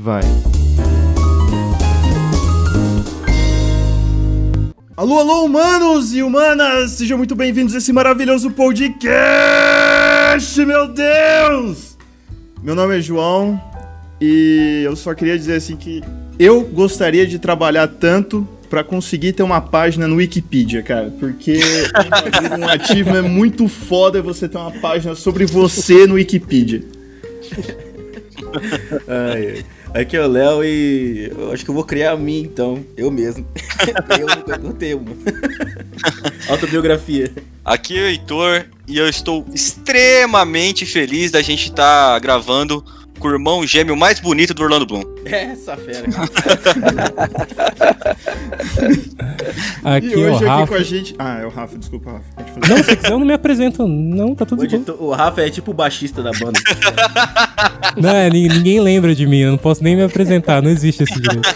vai. Alô, alô, humanos e humanas! Sejam muito bem-vindos a esse maravilhoso podcast, meu Deus! Meu nome é João e eu só queria dizer assim que eu gostaria de trabalhar tanto pra conseguir ter uma página no Wikipedia, cara, porque um ativo é muito foda você ter uma página sobre você no Wikipedia. Aqui é o Léo e eu acho que eu vou criar a minha, então, eu mesmo. Eu não tenho uma. Autobiografia. Aqui é o Heitor e eu estou extremamente feliz da gente estar gravando com o irmão gêmeo mais bonito do Orlando Bloom. Essa fera. Aqui e hoje aqui com a gente... é o Rafa, desculpa, Rafa. Não, se quiser eu não me apresento, não, tá tudo bom. O Rafa é tipo o baixista da banda. Não, ninguém lembra de mim, eu não posso nem me apresentar, não existe esse direito.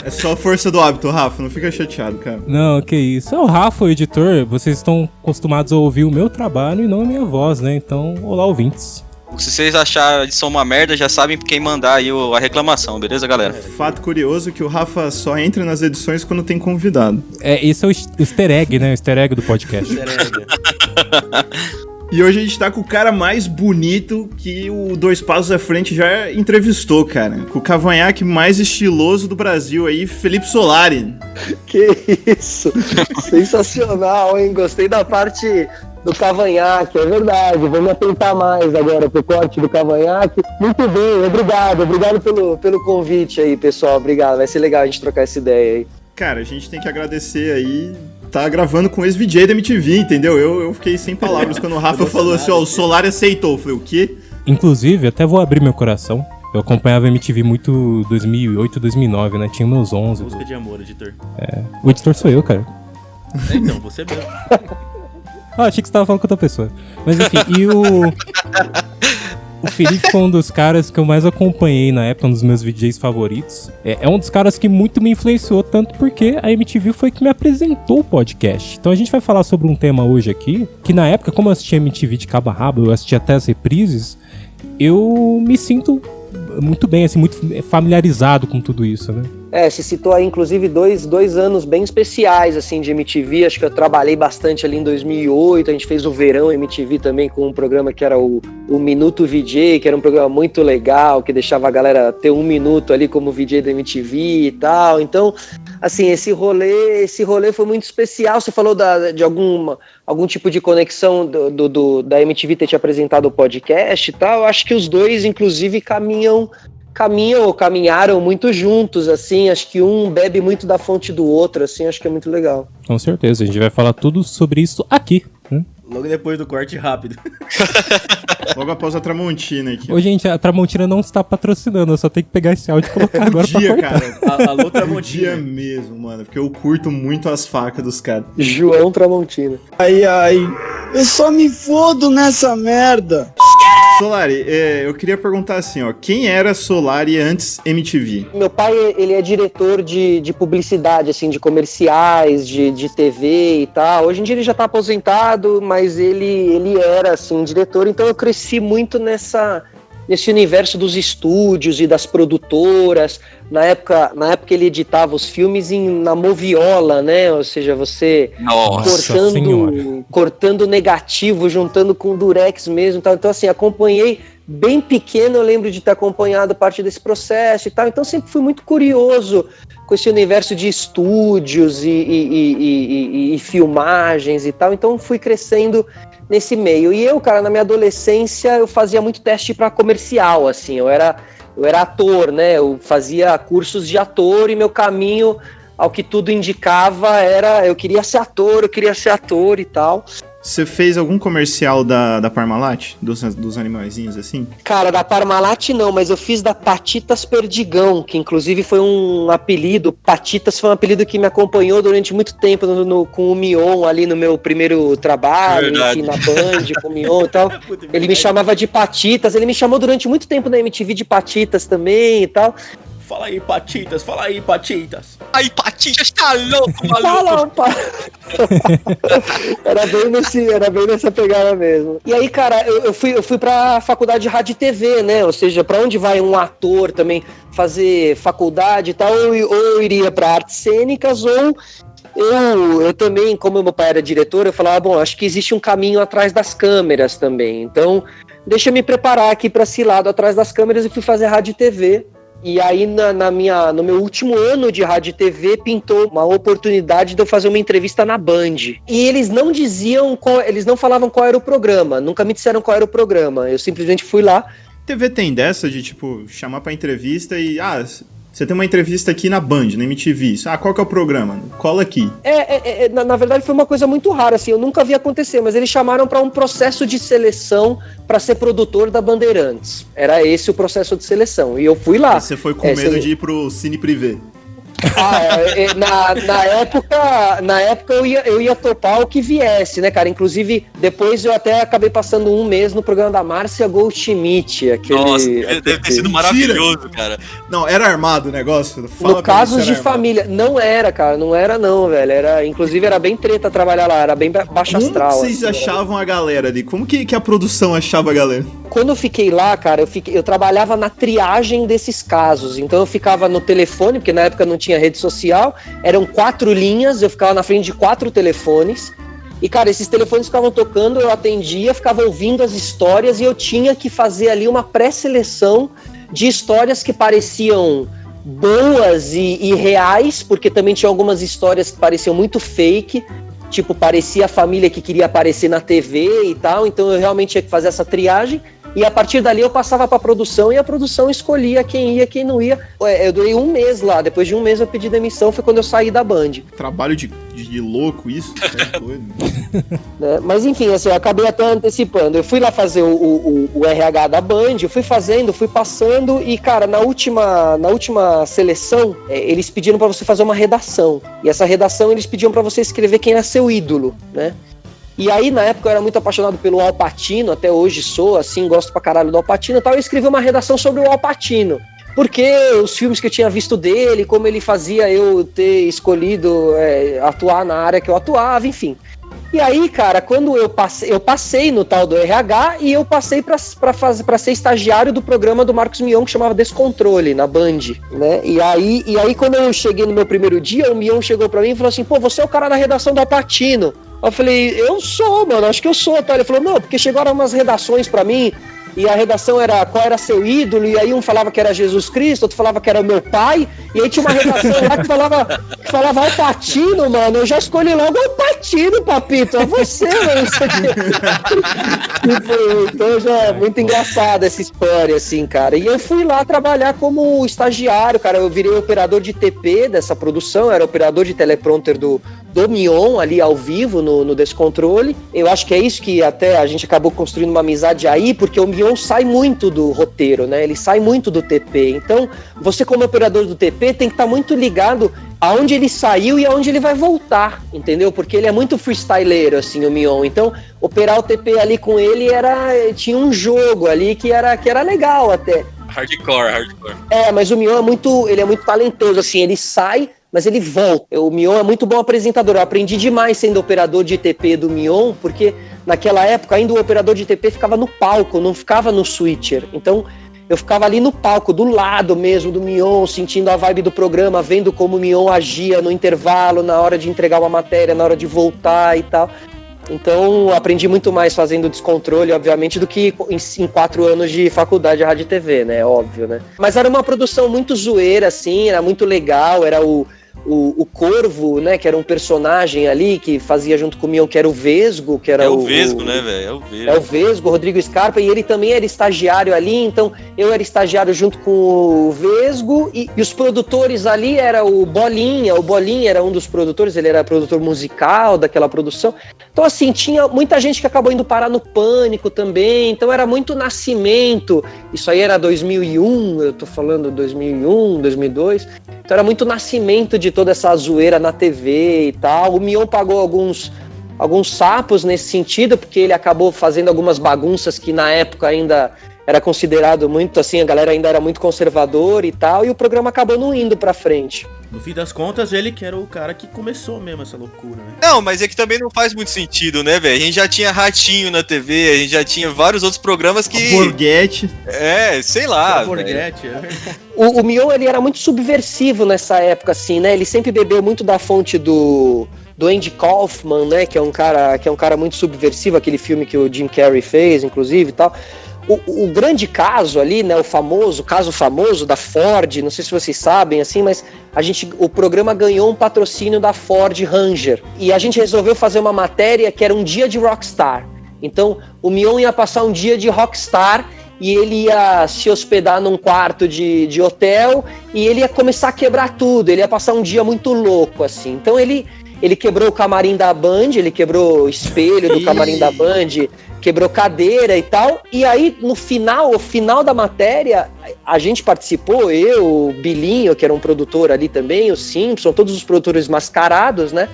É só a força do hábito, Rafa, não fica chateado, cara. Não, que isso. É o Rafa, o editor, vocês estão acostumados a ouvir o meu trabalho e não a minha voz, né? Então, olá, ouvintes. Se vocês acharem a edição uma merda, já sabem quem mandar aí a reclamação, beleza, galera? Fato curioso que o Rafa só entra nas edições quando tem convidado. Esse é o easter egg, né? O easter egg do podcast. E hoje a gente tá com o cara mais bonito que o Dois Passos à Frente já entrevistou, cara. Com o cavanhaque mais estiloso do Brasil aí, Felipe Solari. Que isso! Sensacional, hein? Gostei da parte do cavanhaque, é verdade. Vou me atentar mais agora pro corte do cavanhaque. Muito bem, obrigado pelo convite aí, pessoal. Obrigado, vai ser legal a gente trocar essa ideia aí. Cara, a gente tem que agradecer aí. Tá gravando com o ex-VJ da MTV, entendeu? Eu fiquei sem palavras quando o Rafa falou assim, o Solari aceitou. Eu falei, o quê? Inclusive, até vou abrir meu coração. Eu acompanhava a MTV muito 2008, 2009, né? Tinha meus 11. Música de amor, editor. O editor sou eu, cara. Então, você mesmo. Achei que você tava falando com outra pessoa. Mas enfim, e o Felipe foi um dos caras que eu mais acompanhei na época, um dos meus VJs favoritos. É um dos caras que muito me influenciou, tanto porque a MTV foi que me apresentou o podcast. Então a gente vai falar sobre um tema hoje aqui, que na época, como eu assistia MTV de cabo a rabo, eu assistia até as reprises, eu me sinto muito bem, assim, muito familiarizado com tudo isso, né? Se citou aí, inclusive, dois anos bem especiais, assim, de MTV. Acho que eu trabalhei bastante ali em 2008. A gente fez o Verão MTV também com um programa que era o Minuto VJ, que era um programa muito legal, que deixava a galera ter um minuto ali como VJ da MTV e tal. Então, assim, esse rolê foi muito especial. Você falou de algum tipo de conexão da MTV ter te apresentado o podcast e tal. Eu acho que os dois, inclusive, caminharam muito juntos, assim, acho que um bebe muito da fonte do outro, assim, acho que é muito legal. Com certeza, a gente vai falar tudo sobre isso aqui, né? Logo depois do corte rápido. Logo após a Tramontina aqui. Ô, gente, a Tramontina não está patrocinando, eu só tenho que pegar esse áudio e colocar agora pra cortar. Cara. Alô, Tramontina mesmo, mano, porque eu curto muito as facas dos caras. João Tramontina. Ai, eu só me fodo nessa merda. Solari, eu queria perguntar assim, quem era Solari antes MTV? Meu pai, ele é diretor de publicidade, assim, de comerciais, de TV e tal. Hoje em dia ele já tá aposentado, mas ele era, assim, diretor. Então eu cresci muito nesse universo dos estúdios e das produtoras. Na época ele editava os filmes na moviola, né? Ou seja, você cortando negativo, juntando com durex mesmo. Tal. Então, assim, acompanhei bem pequeno, eu lembro de ter acompanhado parte desse processo e tal. Então, sempre fui muito curioso com esse universo de estúdios e filmagens e tal. Então, fui crescendo nesse meio. E eu, cara, na minha adolescência, eu fazia muito teste para comercial, assim. Eu era ator, né? Eu fazia cursos de ator e meu caminho, ao que tudo indicava, era eu queria ser ator e tal. Você fez algum comercial da Parmalat? Dos animaizinhos assim? Cara, da Parmalat não, mas eu fiz da Patitas Perdigão, que inclusive foi um apelido. Patitas foi um apelido que me acompanhou durante muito tempo com o Mion ali no meu primeiro trabalho, enfim, na Band, com o Mion e tal. Ele me chamava de Patitas, ele me chamou durante muito tempo na MTV de Patitas também e tal. Fala aí, Patitas, fala aí, Patitas. Aí, Patitas, tá louco, maluco. Fala, pá. Era bem nessa pegada mesmo. E aí, cara, eu fui pra faculdade de rádio e TV, né? Ou seja, pra onde vai um ator também fazer faculdade e tal, ou eu iria pra artes cênicas, ou eu também, como meu pai era diretor, eu falava, bom, acho que existe um caminho atrás das câmeras também. Então, deixa eu me preparar aqui pra esse lado atrás das câmeras e fui fazer rádio e TV. E aí, no meu último ano de rádio e TV, pintou uma oportunidade de eu fazer uma entrevista na Band. E eles não eles não falavam qual era o programa, nunca me disseram qual era o programa. Eu simplesmente fui lá. TV tem dessa de, tipo, chamar pra entrevista e... Você tem uma entrevista aqui na Band, na MTV. Qual que é o programa? Cola aqui. Na verdade foi uma coisa muito rara, assim, eu nunca vi acontecer, mas eles chamaram para um processo de seleção para ser produtor da Bandeirantes. Era esse o processo de seleção, e eu fui lá. Você foi com medo de ir pro Cine Privé. Na época eu ia topar o que viesse, né, cara? Inclusive, depois eu até acabei passando um mês no programa da Márcia Goldschmidt. Nossa, deve ter sido maravilhoso, cara. Não, era armado o negócio? No Casos de Família. Não era, cara, não era não, velho. Inclusive era bem treta trabalhar lá, era bem baixo astral. Como vocês achavam a galera ali? Como que a produção achava a galera? Quando eu fiquei lá, cara, eu trabalhava na triagem desses casos. Então eu ficava no telefone, porque na época não tinha rede social, eram 4 linhas, eu ficava na frente de 4 telefones. E, cara, esses telefones ficavam tocando, eu atendia, ficava ouvindo as histórias e eu tinha que fazer ali uma pré-seleção de histórias que pareciam boas e reais, porque também tinha algumas histórias que pareciam muito fake. Tipo, parecia a família que queria aparecer na TV e tal, então eu realmente tinha que fazer essa triagem, e a partir dali eu passava pra produção, e a produção escolhia quem ia, quem não ia. Eu durei um mês lá, depois de um mês eu pedi demissão, foi quando eu saí da Band. Trabalho de louco isso, é doido. Mas enfim, assim, eu acabei até antecipando, eu fui lá fazer o RH da Band, eu fui fazendo, fui passando, e cara, na última seleção, eles pediram pra você fazer uma redação, e essa redação eles pediam pra você escrever quem era seu ídolo, né? E aí, na época, eu era muito apaixonado pelo Al Pacino, até hoje sou, assim, gosto pra caralho do Al Pacino e tal, eu escrevi uma redação sobre o Al Pacino, porque os filmes que eu tinha visto dele, como ele fazia eu ter escolhido atuar na área que eu atuava, enfim. E aí, cara, quando eu passei no tal do RH e eu passei pra ser estagiário do programa do Marcos Mion, que chamava Descontrole, na Band, né? E aí, quando eu cheguei no meu primeiro dia, o Mion chegou pra mim e falou assim, pô, você é o cara da redação do Al Pacino. Eu falei, eu sou, mano, acho que eu sou, tá? Ele falou, não, porque chegaram umas redações pra mim, e a redação era qual era seu ídolo, e aí um falava que era Jesus Cristo, outro falava que era o meu pai, e aí tinha uma redação lá que falava Al Pacino, mano, eu já escolhi logo Al Pacino, papito, é você, mano, isso aqui. Então já é muito engraçada essa história, assim, cara. E eu fui lá trabalhar como estagiário, cara, eu virei operador de TP dessa produção, era operador de teleprompter do Mion ali ao vivo no Descontrole. Eu acho que é isso que até a gente acabou construindo uma amizade aí, porque o Mion sai muito do roteiro, né? Ele sai muito do TP. Então, você como operador do TP tem que estar muito ligado aonde ele saiu e aonde ele vai voltar, entendeu? Porque ele é muito freestyleiro, assim, o Mion. Então, operar o TP ali com ele tinha um jogo ali que era legal até. Hardcore. Mas o Mion ele é muito talentoso, assim, ele sai, mas ele volta. O Mion é muito bom apresentador. Eu aprendi demais sendo operador de TP do Mion, porque naquela época ainda o operador de TP ficava no palco, não ficava no switcher. Então eu ficava ali no palco, do lado mesmo do Mion, sentindo a vibe do programa, vendo como o Mion agia no intervalo, na hora de entregar uma matéria, na hora de voltar e tal. Então, aprendi muito mais fazendo Descontrole, obviamente, do que em 4 anos de faculdade de rádio e TV, né? Óbvio, né? Mas era uma produção muito zoeira, assim, era muito legal, era o Corvo, né, que era um personagem ali que fazia junto com o Mion, que era o Vesgo, que era o Vesgo, né, velho? É o Vesgo, o Rodrigo Scarpa, e ele também era estagiário ali, então eu era estagiário junto com o Vesgo, e os produtores ali era o Bolinha era um dos produtores, ele era produtor musical daquela produção. Então, assim, tinha muita gente que acabou indo parar no Pânico também, então era muito nascimento. Isso aí era 2001, eu tô falando 2001, 2002, então era muito nascimento de toda essa zoeira na TV e tal. O Mion pagou alguns sapos nesse sentido, porque ele acabou fazendo algumas bagunças que na época ainda era considerado muito assim, a galera ainda era muito conservadora e tal, e o programa acabou não indo pra frente. No fim das contas, ele que era o cara que começou mesmo essa loucura, né? Não, mas é que também não faz muito sentido, né, velho? A gente já tinha Ratinho na TV, a gente já tinha vários outros programas que... Borghetti. Sei lá, velho. Borghetti, O Mion, ele era muito subversivo nessa época, assim, né? Ele sempre bebeu muito da fonte do Andy Kaufman, né? Que é um cara muito subversivo, aquele filme que o Jim Carrey fez, inclusive, e tal. O grande caso ali, né, caso famoso da Ford, não sei se vocês sabem, assim, mas o programa ganhou um patrocínio da Ford Ranger, e a gente resolveu fazer uma matéria que era um dia de rockstar. Então, o Mion ia passar um dia de rockstar, e ele ia se hospedar num quarto de hotel, e ele ia começar a quebrar tudo, ele ia passar um dia muito louco, assim. Então, ele quebrou o camarim da Band, ele quebrou o espelho do camarim da Band, quebrou cadeira e tal, e aí no final da matéria, a gente participou, eu, o Bilinho, que era um produtor ali também, o Simpson, todos os produtores mascarados, né?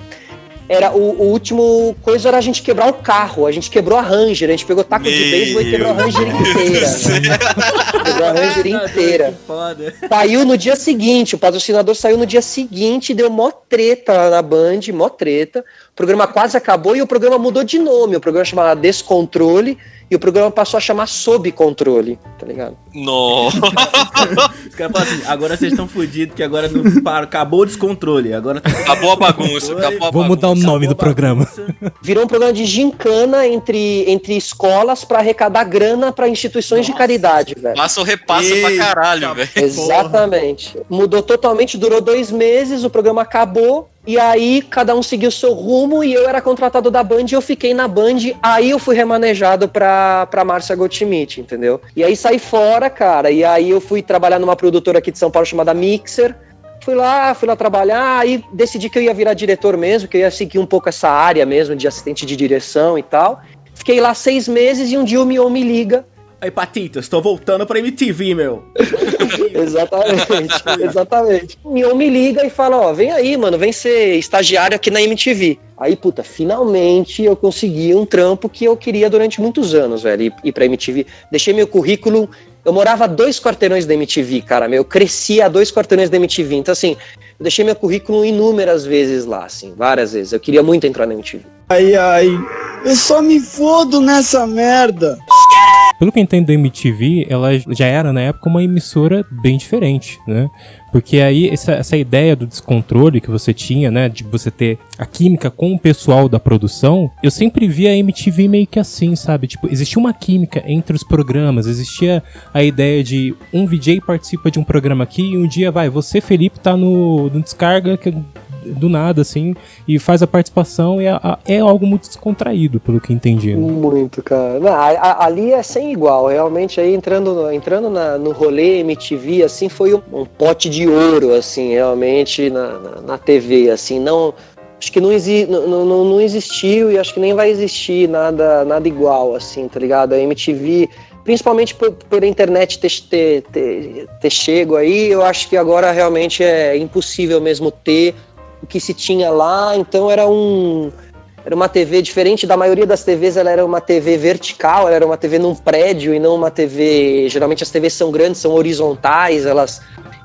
Era o último coisa era a gente quebrar o carro, a gente quebrou a Ranger, a gente pegou taco de beisebol e quebrou a Ranger inteira. Né? Quebrou a Ranger inteira. Saiu no dia seguinte, o patrocinador saiu no dia seguinte, deu mó treta lá na Band, mó treta. O programa quase acabou e o programa mudou de nome, o programa chamava Descontrole e o programa passou a chamar Sob Controle, tá ligado? Nossa. Os caras falam assim, agora vocês estão fodidos, que agora acabou o descontrole. Agora Acabou a bagunça. Vou mudar o nome do programa. Virou um programa de gincana entre escolas pra arrecadar grana pra instituições de caridade, velho. Passa ou repassa pra caralho, velho. Exatamente. Mudou totalmente, durou 2 meses, o programa acabou. E aí, cada um seguiu o seu rumo e eu era contratado da Band e eu fiquei na Band. Aí eu fui remanejado pra Márcia Goldschmidt, entendeu? E aí saí fora, cara. E aí eu fui trabalhar numa produtora aqui de São Paulo chamada Mixer. Fui lá trabalhar. Aí decidi que eu ia virar diretor mesmo, que eu ia seguir um pouco essa área mesmo de assistente de direção e tal. Fiquei lá 6 meses e um dia o Mion me liga. Aí, Patitas, tô voltando pra MTV, meu. Exatamente. O Mion me liga e fala, ó, vem aí, mano, vem ser estagiário aqui na MTV. Aí, puta, finalmente eu consegui um trampo que eu queria durante muitos anos, velho, ir pra MTV. Deixei meu currículo, eu morava a 2 quarteirões da MTV, cara, eu cresci a 2 quarteirões da MTV. Então, assim, eu deixei meu currículo inúmeras vezes lá, assim, várias vezes. Eu queria muito entrar na MTV. Ai, eu só me fodo nessa merda. Pelo que eu entendo da MTV, ela já era na época uma emissora bem diferente, né? Porque aí essa ideia do descontrole que você tinha, né? De você ter a química com o pessoal da produção, eu sempre via a MTV meio que assim, sabe? Tipo, existia uma química entre os programas, existia a ideia de um VJ participa de um programa aqui e um dia você, Felipe, tá no Descarga, que do nada, assim, e faz a participação e é algo muito descontraído, pelo que entendi. Muito, cara. Não, ali é sem igual, realmente, aí entrando no rolê MTV, assim, foi um pote de ouro, assim, realmente, na TV, assim, não... Acho que não existiu e acho que nem vai existir nada igual, assim, tá ligado? A MTV, principalmente por a internet ter chego aí, eu acho que agora realmente é impossível mesmo ter o que se tinha lá. Então era uma TV diferente da maioria das TVs, ela era uma TV vertical, ela era uma TV num prédio e não uma TV... Geralmente as TVs são grandes, são horizontais,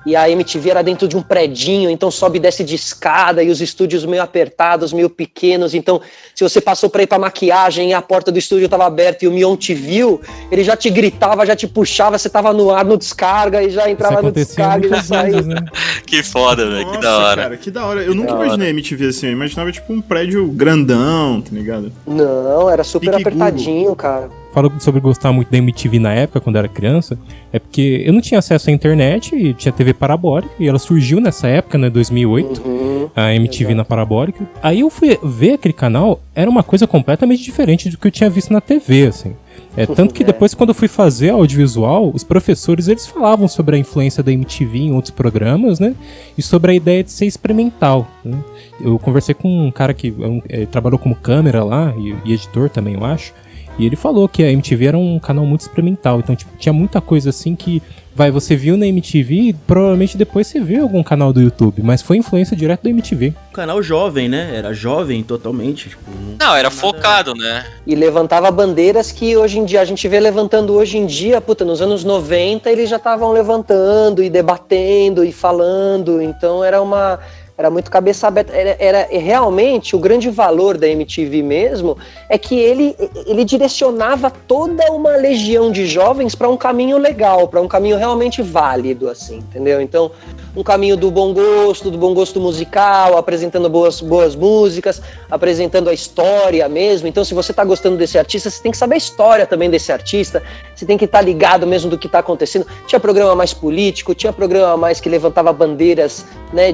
e a MTV era dentro de um predinho, então sobe e desce de escada, e os estúdios meio apertados, meio pequenos. Então, se você passou pra ir pra maquiagem e a porta do estúdio tava aberta e o Mion te viu, ele já te gritava, já te puxava, você tava no ar, no descarga, e já entrava no descarga e já saía. Né? Que foda, velho, que da hora. Cara, que da hora. Eu nunca imaginei MTV assim, eu imaginava tipo um prédio grandão, tá ligado? Não, era super Pique apertadinho, Google. cara. Falo sobre gostar muito da MTV na época, quando eu era criança, é porque eu não tinha acesso à internet e tinha TV parabólica, e ela surgiu nessa época, né, 2008, a MTV exato. Na parabólica. Aí eu fui ver aquele canal, era uma coisa completamente diferente do que eu tinha visto na TV, assim. Tanto que depois, quando eu fui fazer audiovisual, os professores, eles falavam sobre a influência da MTV em outros programas, né, e sobre a ideia de ser experimental, né. Eu conversei com um cara que trabalhou como câmera lá, e editor também, eu acho. E ele falou que a MTV era um canal muito experimental, então tipo, tinha muita coisa assim que você viu na MTV, provavelmente depois você viu algum canal do YouTube, mas foi influência direta da MTV. Um canal jovem, né? Era jovem totalmente, tipo... Não, era focado, né? E levantava bandeiras que hoje em dia, a gente vê levantando hoje em dia, puta, nos anos 90 eles já estavam levantando e debatendo e falando, então era muito cabeça aberta. Era realmente o grande valor da MTV mesmo é que ele direcionava toda uma legião de jovens para um caminho legal, para um caminho realmente válido, assim, entendeu? Então, um caminho do bom gosto musical, apresentando boas músicas, apresentando a história mesmo. Então, se você tá gostando desse artista, você tem que saber a história também desse artista, você tem que estar ligado mesmo do que tá acontecendo. Tinha programa mais político, tinha programa mais que levantava bandeiras, né,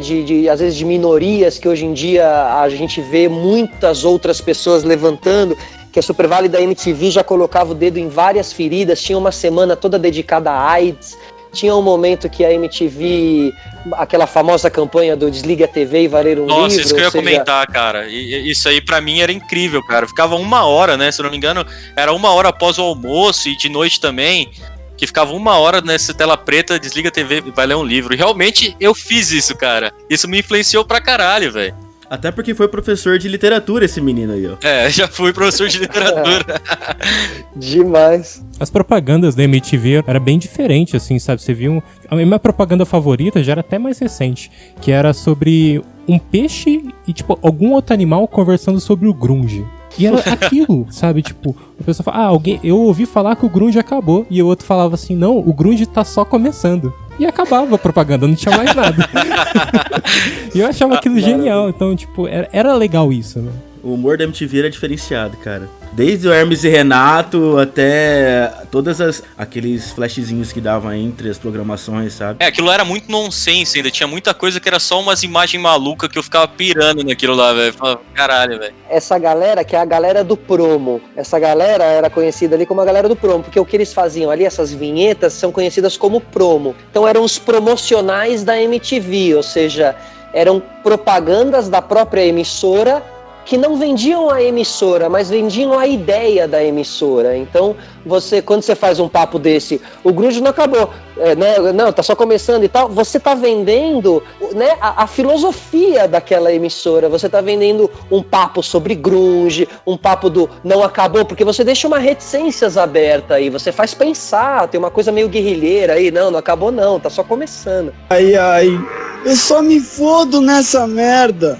às vezes de minorias, que hoje em dia a gente vê muitas outras pessoas levantando, que a Super Vale da MTV já colocava o dedo em várias feridas, tinha uma semana toda dedicada à AIDS, tinha um momento que a MTV, aquela famosa campanha do Desliga a TV e vai ler um livro. Nossa, isso que eu ia comentar, cara. E isso aí pra mim era incrível, cara. Ficava 1 hora, né? Se eu não me engano, era 1 hora após o almoço e de noite também. Que ficava 1 hora nessa tela preta, desliga a TV e vai ler um livro. E realmente eu fiz isso, cara. Isso me influenciou pra caralho, velho. Até porque foi professor de literatura esse menino aí, ó. É, já fui professor de literatura. Demais. As propagandas da MTV era bem diferente, assim, sabe? Você viu... A minha propaganda favorita já era até mais recente, que era sobre um peixe e, tipo, algum outro animal conversando sobre o grunge. E era aquilo, sabe? Tipo, a pessoa fala, eu ouvi falar que o grunge acabou. E o outro falava assim, não, o grunge tá só começando. E acabava a propaganda, não tinha mais nada. E eu achava aquilo genial. Então, tipo, era legal isso, né? O humor da MTV era diferenciado, cara. Desde o Hermes e Renato até aqueles flashzinhos que davam entre as programações, sabe? É, aquilo era muito nonsense ainda. Tinha muita coisa que era só umas imagens malucas que eu ficava pirando naquilo lá, velho. Caralho, velho. Essa galera, que é a galera do promo, essa galera era conhecida ali como a galera do promo, porque o que eles faziam ali, essas vinhetas, são conhecidas como promo. Então eram os promocionais da MTV, ou seja, eram propagandas da própria emissora que não vendiam a emissora, mas vendiam a ideia da emissora. Então, quando você faz um papo desse, o grunge não acabou, né? Não, tá só começando e tal, você tá vendendo, né, a filosofia daquela emissora, você tá vendendo um papo sobre grunge, um papo do não acabou, porque você deixa uma reticências aberta aí, você faz pensar, tem uma coisa meio guerrilheira aí, não acabou não, tá só começando. Ai, eu só me fodo nessa merda.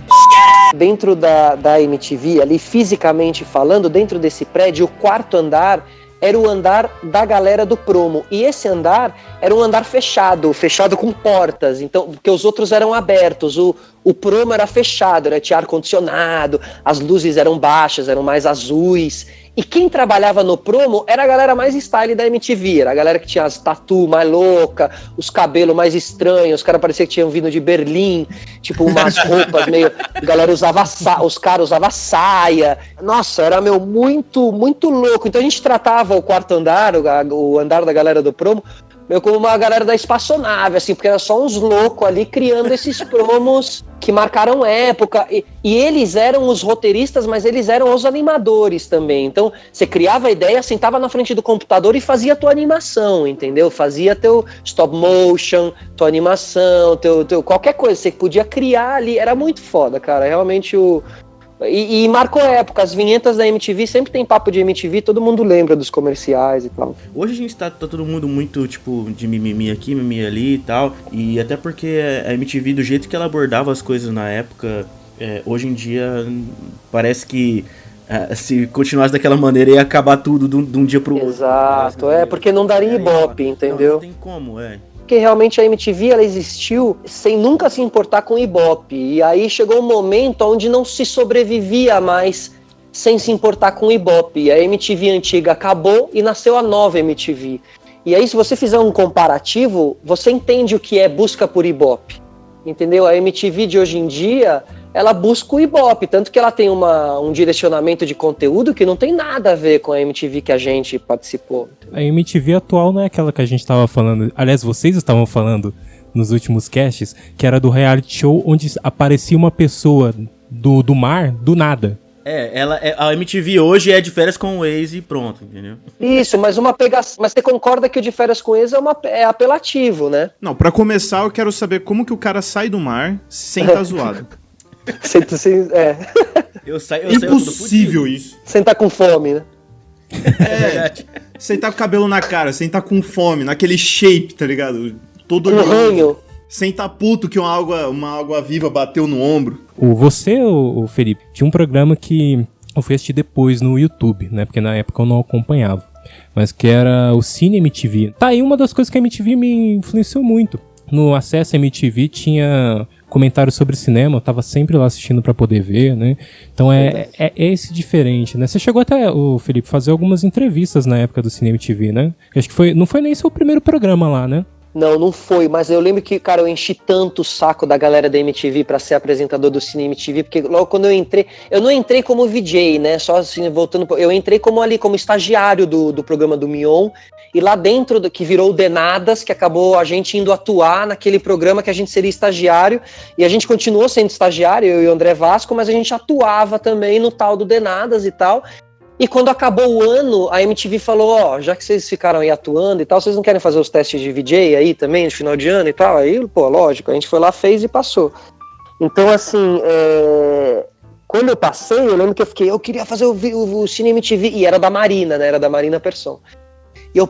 Dentro da MTV, ali fisicamente falando, dentro desse prédio, o 4º andar era o andar da galera do promo. E esse andar era um andar fechado com portas, então, porque os outros eram abertos. O promo era fechado, tinha ar-condicionado, as luzes eram baixas, eram mais azuis. E quem trabalhava no promo era a galera mais style da MTV, era a galera que tinha as tatu mais louca, os cabelos mais estranhos, os caras pareciam que tinham vindo de Berlim, tipo umas roupas meio... A galera os caras usavam saia. Nossa, era muito, muito louco. Então a gente tratava o 4º andar, o andar da galera do promo, meio como uma galera da espaçonave, assim, porque era só uns loucos ali criando esses promos que marcaram época, e eles eram os roteiristas, mas eles eram os animadores também. Então, você criava a ideia, sentava na frente do computador e fazia a tua animação, entendeu? Fazia teu stop motion, tua animação, teu qualquer coisa, você podia criar ali, era muito foda, cara, realmente E marcou época, as vinhetas da MTV sempre tem papo de MTV, todo mundo lembra dos comerciais e tal. Hoje a gente tá todo mundo muito, tipo, de mimimi aqui, mimimi ali e tal, e até porque a MTV, do jeito que ela abordava as coisas na época, hoje em dia parece que se continuasse daquela maneira ia acabar tudo de um dia pro outro. Exato, porque não daria ibope, entendeu? Não tem como, Porque realmente a MTV ela existiu sem nunca se importar com Ibope. E aí chegou um momento onde não se sobrevivia mais sem se importar com Ibope. A MTV antiga acabou e nasceu a nova MTV. E aí, se você fizer um comparativo, você entende o que é busca por Ibope. Entendeu? A MTV de hoje em dia, ela busca o Ibope, tanto que ela tem um direcionamento de conteúdo que não tem nada a ver com a MTV que a gente participou. A MTV atual não é aquela que a gente estava falando, aliás, vocês estavam falando nos últimos casts, que era do reality show onde aparecia uma pessoa do mar, do nada. A MTV hoje é de férias com o ex e pronto, entendeu? Isso, mas mas você concorda que o de férias com ex é apelativo, né? Não, pra começar, eu quero saber como que o cara sai do mar sem tá zoado. Eu saio Impossível isso. Sem tá com fome, né? Sem tá com o cabelo na cara, sem tá com fome, naquele shape, tá ligado? Todo ranho. Sem tá puto que uma água viva bateu no ombro. O Felipe, tinha um programa que eu fui assistir depois no YouTube, né? Porque na época eu não acompanhava. Mas que era o Cine MTV. Tá aí uma das coisas que a MTV me influenciou muito. No Acesso MTV tinha comentários sobre cinema, eu tava sempre lá assistindo pra poder ver, né? Então é esse diferente, né? Você chegou até, o Felipe, fazer algumas entrevistas na época do Cine MTV, né? Acho que não foi nem seu primeiro programa lá, né? Não foi, mas eu lembro que, cara, eu enchi tanto o saco da galera da MTV pra ser apresentador do Cine MTV, porque logo quando eu não entrei como VJ, né, só assim, voltando, eu entrei como estagiário do programa do Mion, e lá dentro, que virou o Denadas, que acabou a gente indo atuar naquele programa que a gente seria estagiário, e a gente continuou sendo estagiário, eu e o André Vasco, mas a gente atuava também no tal do Denadas e tal. E quando acabou o ano, a MTV falou, já que vocês ficaram aí atuando e tal, vocês não querem fazer os testes de VJ aí também, de final de ano e tal? Aí, lógico, a gente foi lá, fez e passou. Então, assim, quando eu passei, eu lembro que eu queria fazer o Cine MTV, e era da Marina, né, era da Marina Persson. E eu,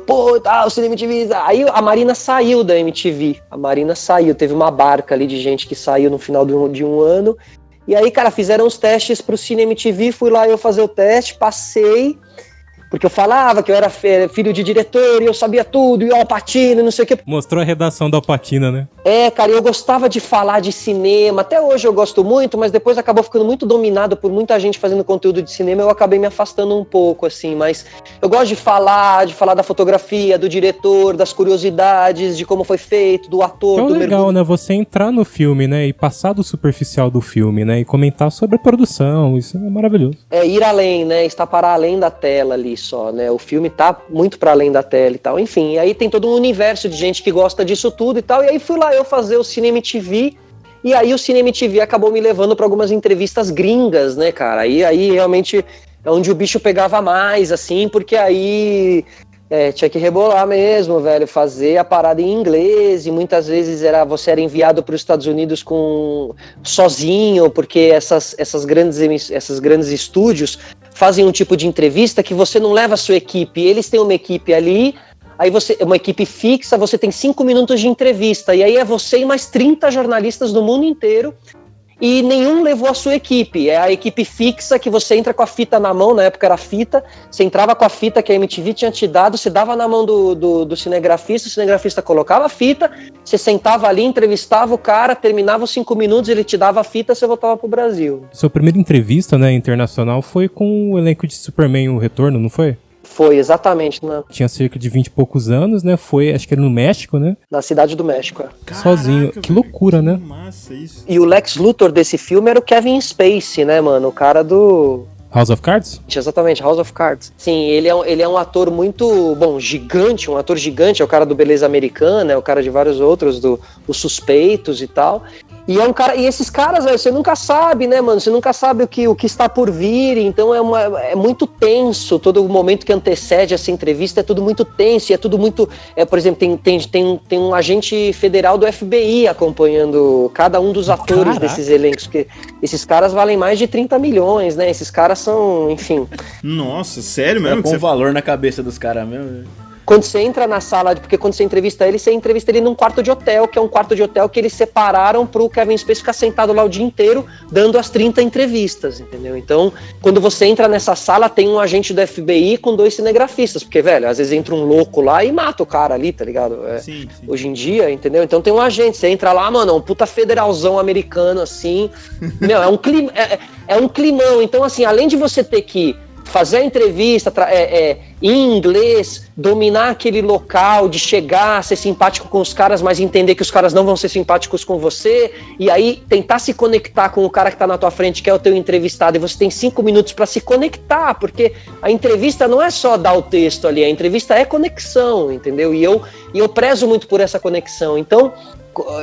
o Cine MTV, aí a Marina saiu da MTV, teve uma barca ali de gente que saiu no final de um ano. E aí, cara, fizeram os testes pro Cine MTV, fui lá eu fazer o teste, passei, porque eu falava que eu era filho de diretor e eu sabia tudo, e o Alpatino, não sei o que. Mostrou a redação da Alpatino, né? Cara, eu gostava de falar de cinema, até hoje eu gosto muito, mas depois acabou ficando muito dominado por muita gente fazendo conteúdo de cinema, eu acabei me afastando um pouco, assim, mas eu gosto de falar da fotografia, do diretor, das curiosidades, de como foi feito, do ator, do legal, mergulho. Né? Você entrar no filme, né, e passar do superficial do filme, né, e comentar sobre a produção, isso é maravilhoso. Ir além, né, está para além da tela ali só, né, o filme tá muito para além da tela e tal, enfim, e aí tem todo um universo de gente que gosta disso tudo e tal, e aí fui lá eu fazer o Cine MTV, e aí o Cine MTV acabou me levando para algumas entrevistas gringas, né, cara, aí realmente é onde o bicho pegava mais, assim, porque aí tinha que rebolar mesmo, velho, fazer a parada em inglês, e muitas vezes você era enviado para os Estados Unidos sozinho, porque essas grandes estúdios fazem um tipo de entrevista que você não leva a sua equipe, eles têm uma equipe ali, aí uma equipe fixa, você tem 5 minutos de entrevista, e aí é você e mais 30 jornalistas do mundo inteiro, e nenhum levou a sua equipe, é a equipe fixa que você entra com a fita na mão, na época era fita, você entrava com a fita que a MTV tinha te dado, você dava na mão do cinegrafista, o cinegrafista colocava a fita, você sentava ali, entrevistava o cara, terminava os 5 minutos, ele te dava a fita, você voltava pro Brasil. Sua primeira entrevista, né, internacional foi com o elenco de Superman, o Retorno, não foi? Foi, exatamente. Né? Tinha cerca de 20 e poucos anos, né? Foi, acho que era no México, né? Na cidade do México, Caraca, sozinho. Que loucura, né? Massa isso. E o Lex Luthor desse filme era o Kevin Spacey, né, mano? O cara do... House of Cards? Exatamente, House of Cards. Sim, ele é um ator muito, gigante, um ator gigante, é o cara do Beleza Americana, é o cara de vários outros, Os Suspeitos e tal. E é um cara, e esses caras, velho, você nunca sabe, né, mano? Você nunca sabe o que está por vir, então é muito tenso. Todo o momento que antecede essa entrevista é tudo muito tenso, e é tudo muito... por exemplo, tem um agente federal do FBI acompanhando cada um dos atores desses elencos, porque esses caras valem mais de 30 milhões, né? Esses caras são, enfim... Nossa, sério mesmo? Com valor na cabeça dos caras mesmo. Quando você entra na sala, porque quando você entrevista ele num quarto de hotel, que é um quarto de hotel que eles separaram pro Kevin Spacey ficar sentado lá o dia inteiro, dando as 30 entrevistas, entendeu? Então, quando você entra nessa sala, tem um agente do FBI com 2 cinegrafistas, porque, velho, às vezes entra um louco lá e mata o cara ali, tá ligado? Sim. Hoje em dia, entendeu? Então tem um agente, você entra lá, mano, um puta federalzão americano, assim, meu, é um climão. Então, assim, além de você ter que fazer a entrevista em inglês, dominar aquele local, de chegar, ser simpático com os caras, mas entender que os caras não vão ser simpáticos com você, e aí tentar se conectar com o cara que tá na tua frente, que é o teu entrevistado, e você tem 5 minutos para se conectar, porque a entrevista não é só dar o texto ali, a entrevista é conexão, entendeu? E eu prezo muito por essa conexão. Então,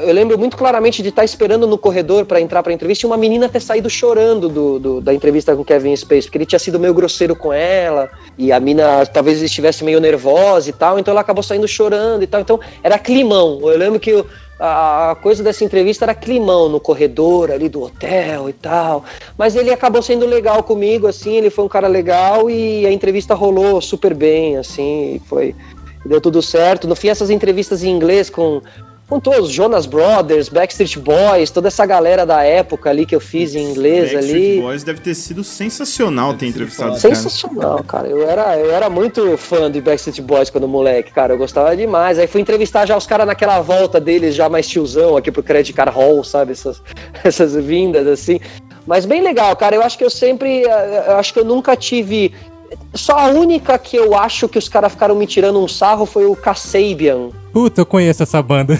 eu lembro muito claramente de estar esperando no corredor pra entrar pra entrevista e uma menina ter saído chorando da entrevista com o Kevin Spacey, porque ele tinha sido meio grosseiro com ela, e a mina talvez estivesse meio nervosa e tal, então ela acabou saindo chorando e tal, então era climão. Eu lembro que a coisa dessa entrevista era climão no corredor ali do hotel e tal, mas ele acabou sendo legal comigo, assim, ele foi um cara legal e a entrevista rolou super bem, assim, deu tudo certo. No fim, essas entrevistas em inglês com todos, Jonas Brothers, Backstreet Boys, toda essa galera da época ali que eu fiz em inglês Backstreet ali. Boys deve ter sido sensacional ter entrevistado. Sensacional, cara. Eu era muito fã de Backstreet Boys quando moleque, cara. Eu gostava demais. Aí fui entrevistar já os caras naquela volta deles, já mais tiozão aqui pro Credit Card Hall, sabe? Essas vindas, assim. Mas bem legal, cara. Eu acho que eu nunca tive... Só a única que eu acho que os caras ficaram me tirando um sarro foi o Kasabian. Puta, eu conheço essa banda.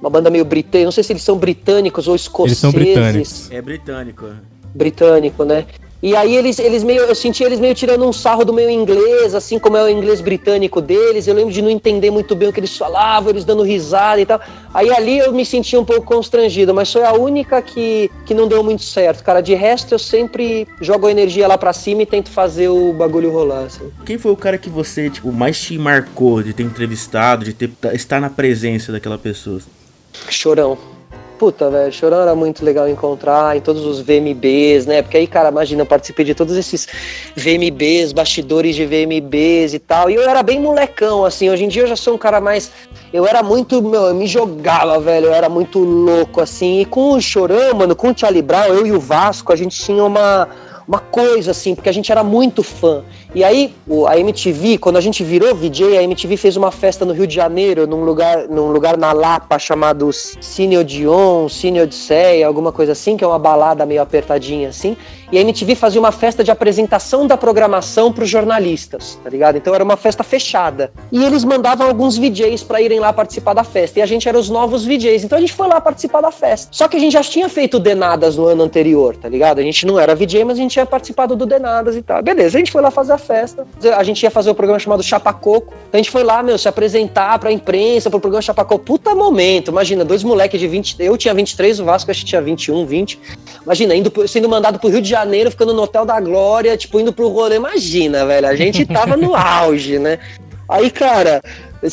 Uma banda meio britânica, não sei se eles são britânicos ou escoceses. Eles são britânicos. É britânico. Britânico, né? E aí eu senti eles meio tirando um sarro do meu inglês, assim como é o inglês britânico deles. Eu lembro de não entender muito bem o que eles falavam, eles dando risada e tal. Aí ali eu me senti um pouco constrangido, mas foi a única que não deu muito certo, cara. De resto, eu sempre jogo a energia lá pra cima e tento fazer o bagulho rolar, assim. Quem foi o cara que você, tipo, mais te marcou de ter entrevistado, de estar na presença daquela pessoa? Chorão. Puta, velho, Chorão era muito legal encontrar em todos os VMBs, né? Porque aí, cara, imagina, eu participei de todos esses VMBs, bastidores de VMBs e tal. E eu era bem molecão, assim. Hoje em dia eu já sou um cara mais... Eu era muito... eu me jogava, velho. Eu era muito louco, assim. E com o Chorão, mano, com o Charlie Brown, eu e o Vasco, a gente tinha uma coisa, assim, porque a gente era muito fã. E aí, a MTV, quando a gente virou VJ, a MTV fez uma festa no Rio de Janeiro, num lugar na Lapa, chamado Cine Odeon, Cine Odisseia, alguma coisa assim, que é uma balada meio apertadinha, assim. E a MTV fazia uma festa de apresentação da programação pros jornalistas, tá ligado? Então era uma festa fechada. E eles mandavam alguns VJs pra irem lá participar da festa. E a gente era os novos VJs. Então a gente foi lá participar da festa. Só que a gente já tinha feito o Denadas no ano anterior, tá ligado? A gente não era VJ, mas a gente tinha participado do Denadas e tal. Beleza, a gente foi lá fazer a festa. A gente ia fazer o programa chamado Chapa Coco. Então a gente foi lá, se apresentar pra imprensa, pro programa Chapa Coco. Puta momento. Imagina, dois moleques de 20... Eu tinha 23, o Vasco acho que tinha 21, 20. Imagina, sendo mandado pro Rio de Janeiro, ficando no Hotel da Glória, tipo, indo pro rolê. Imagina, velho, a gente tava no auge, né? Aí, cara,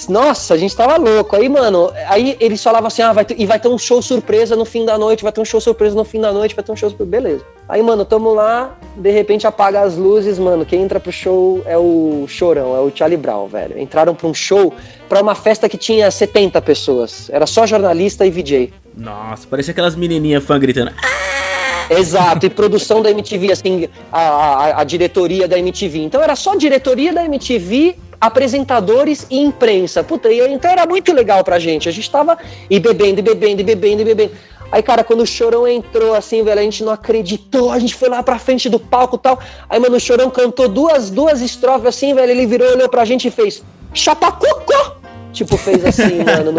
nossa, a gente tava louco. Aí, mano, aí eles falavam assim, vai ter um show surpresa no fim da noite, vai ter um show surpresa no fim da noite, vai ter um show surpresa, beleza. Aí, mano, tamo lá, de repente apaga as luzes, mano, quem entra pro show é o Chorão, é o Charlie Brown, velho. Entraram pra um show, pra uma festa que tinha 70 pessoas, era só jornalista e VJ. Nossa, parecia aquelas menininhas fã gritando... Exato, e produção da MTV, assim, a diretoria da MTV. Então era só diretoria da MTV, apresentadores e imprensa. Puta, então era muito legal pra gente. A gente tava bebendo. Aí, cara, quando o Chorão entrou, assim, velho, a gente não acreditou. A gente foi lá pra frente do palco e tal. Aí, mano, o Chorão cantou duas estrofes, assim, velho. Ele virou, olhou pra gente e fez... Chapacocô! Tipo, fez assim, mano,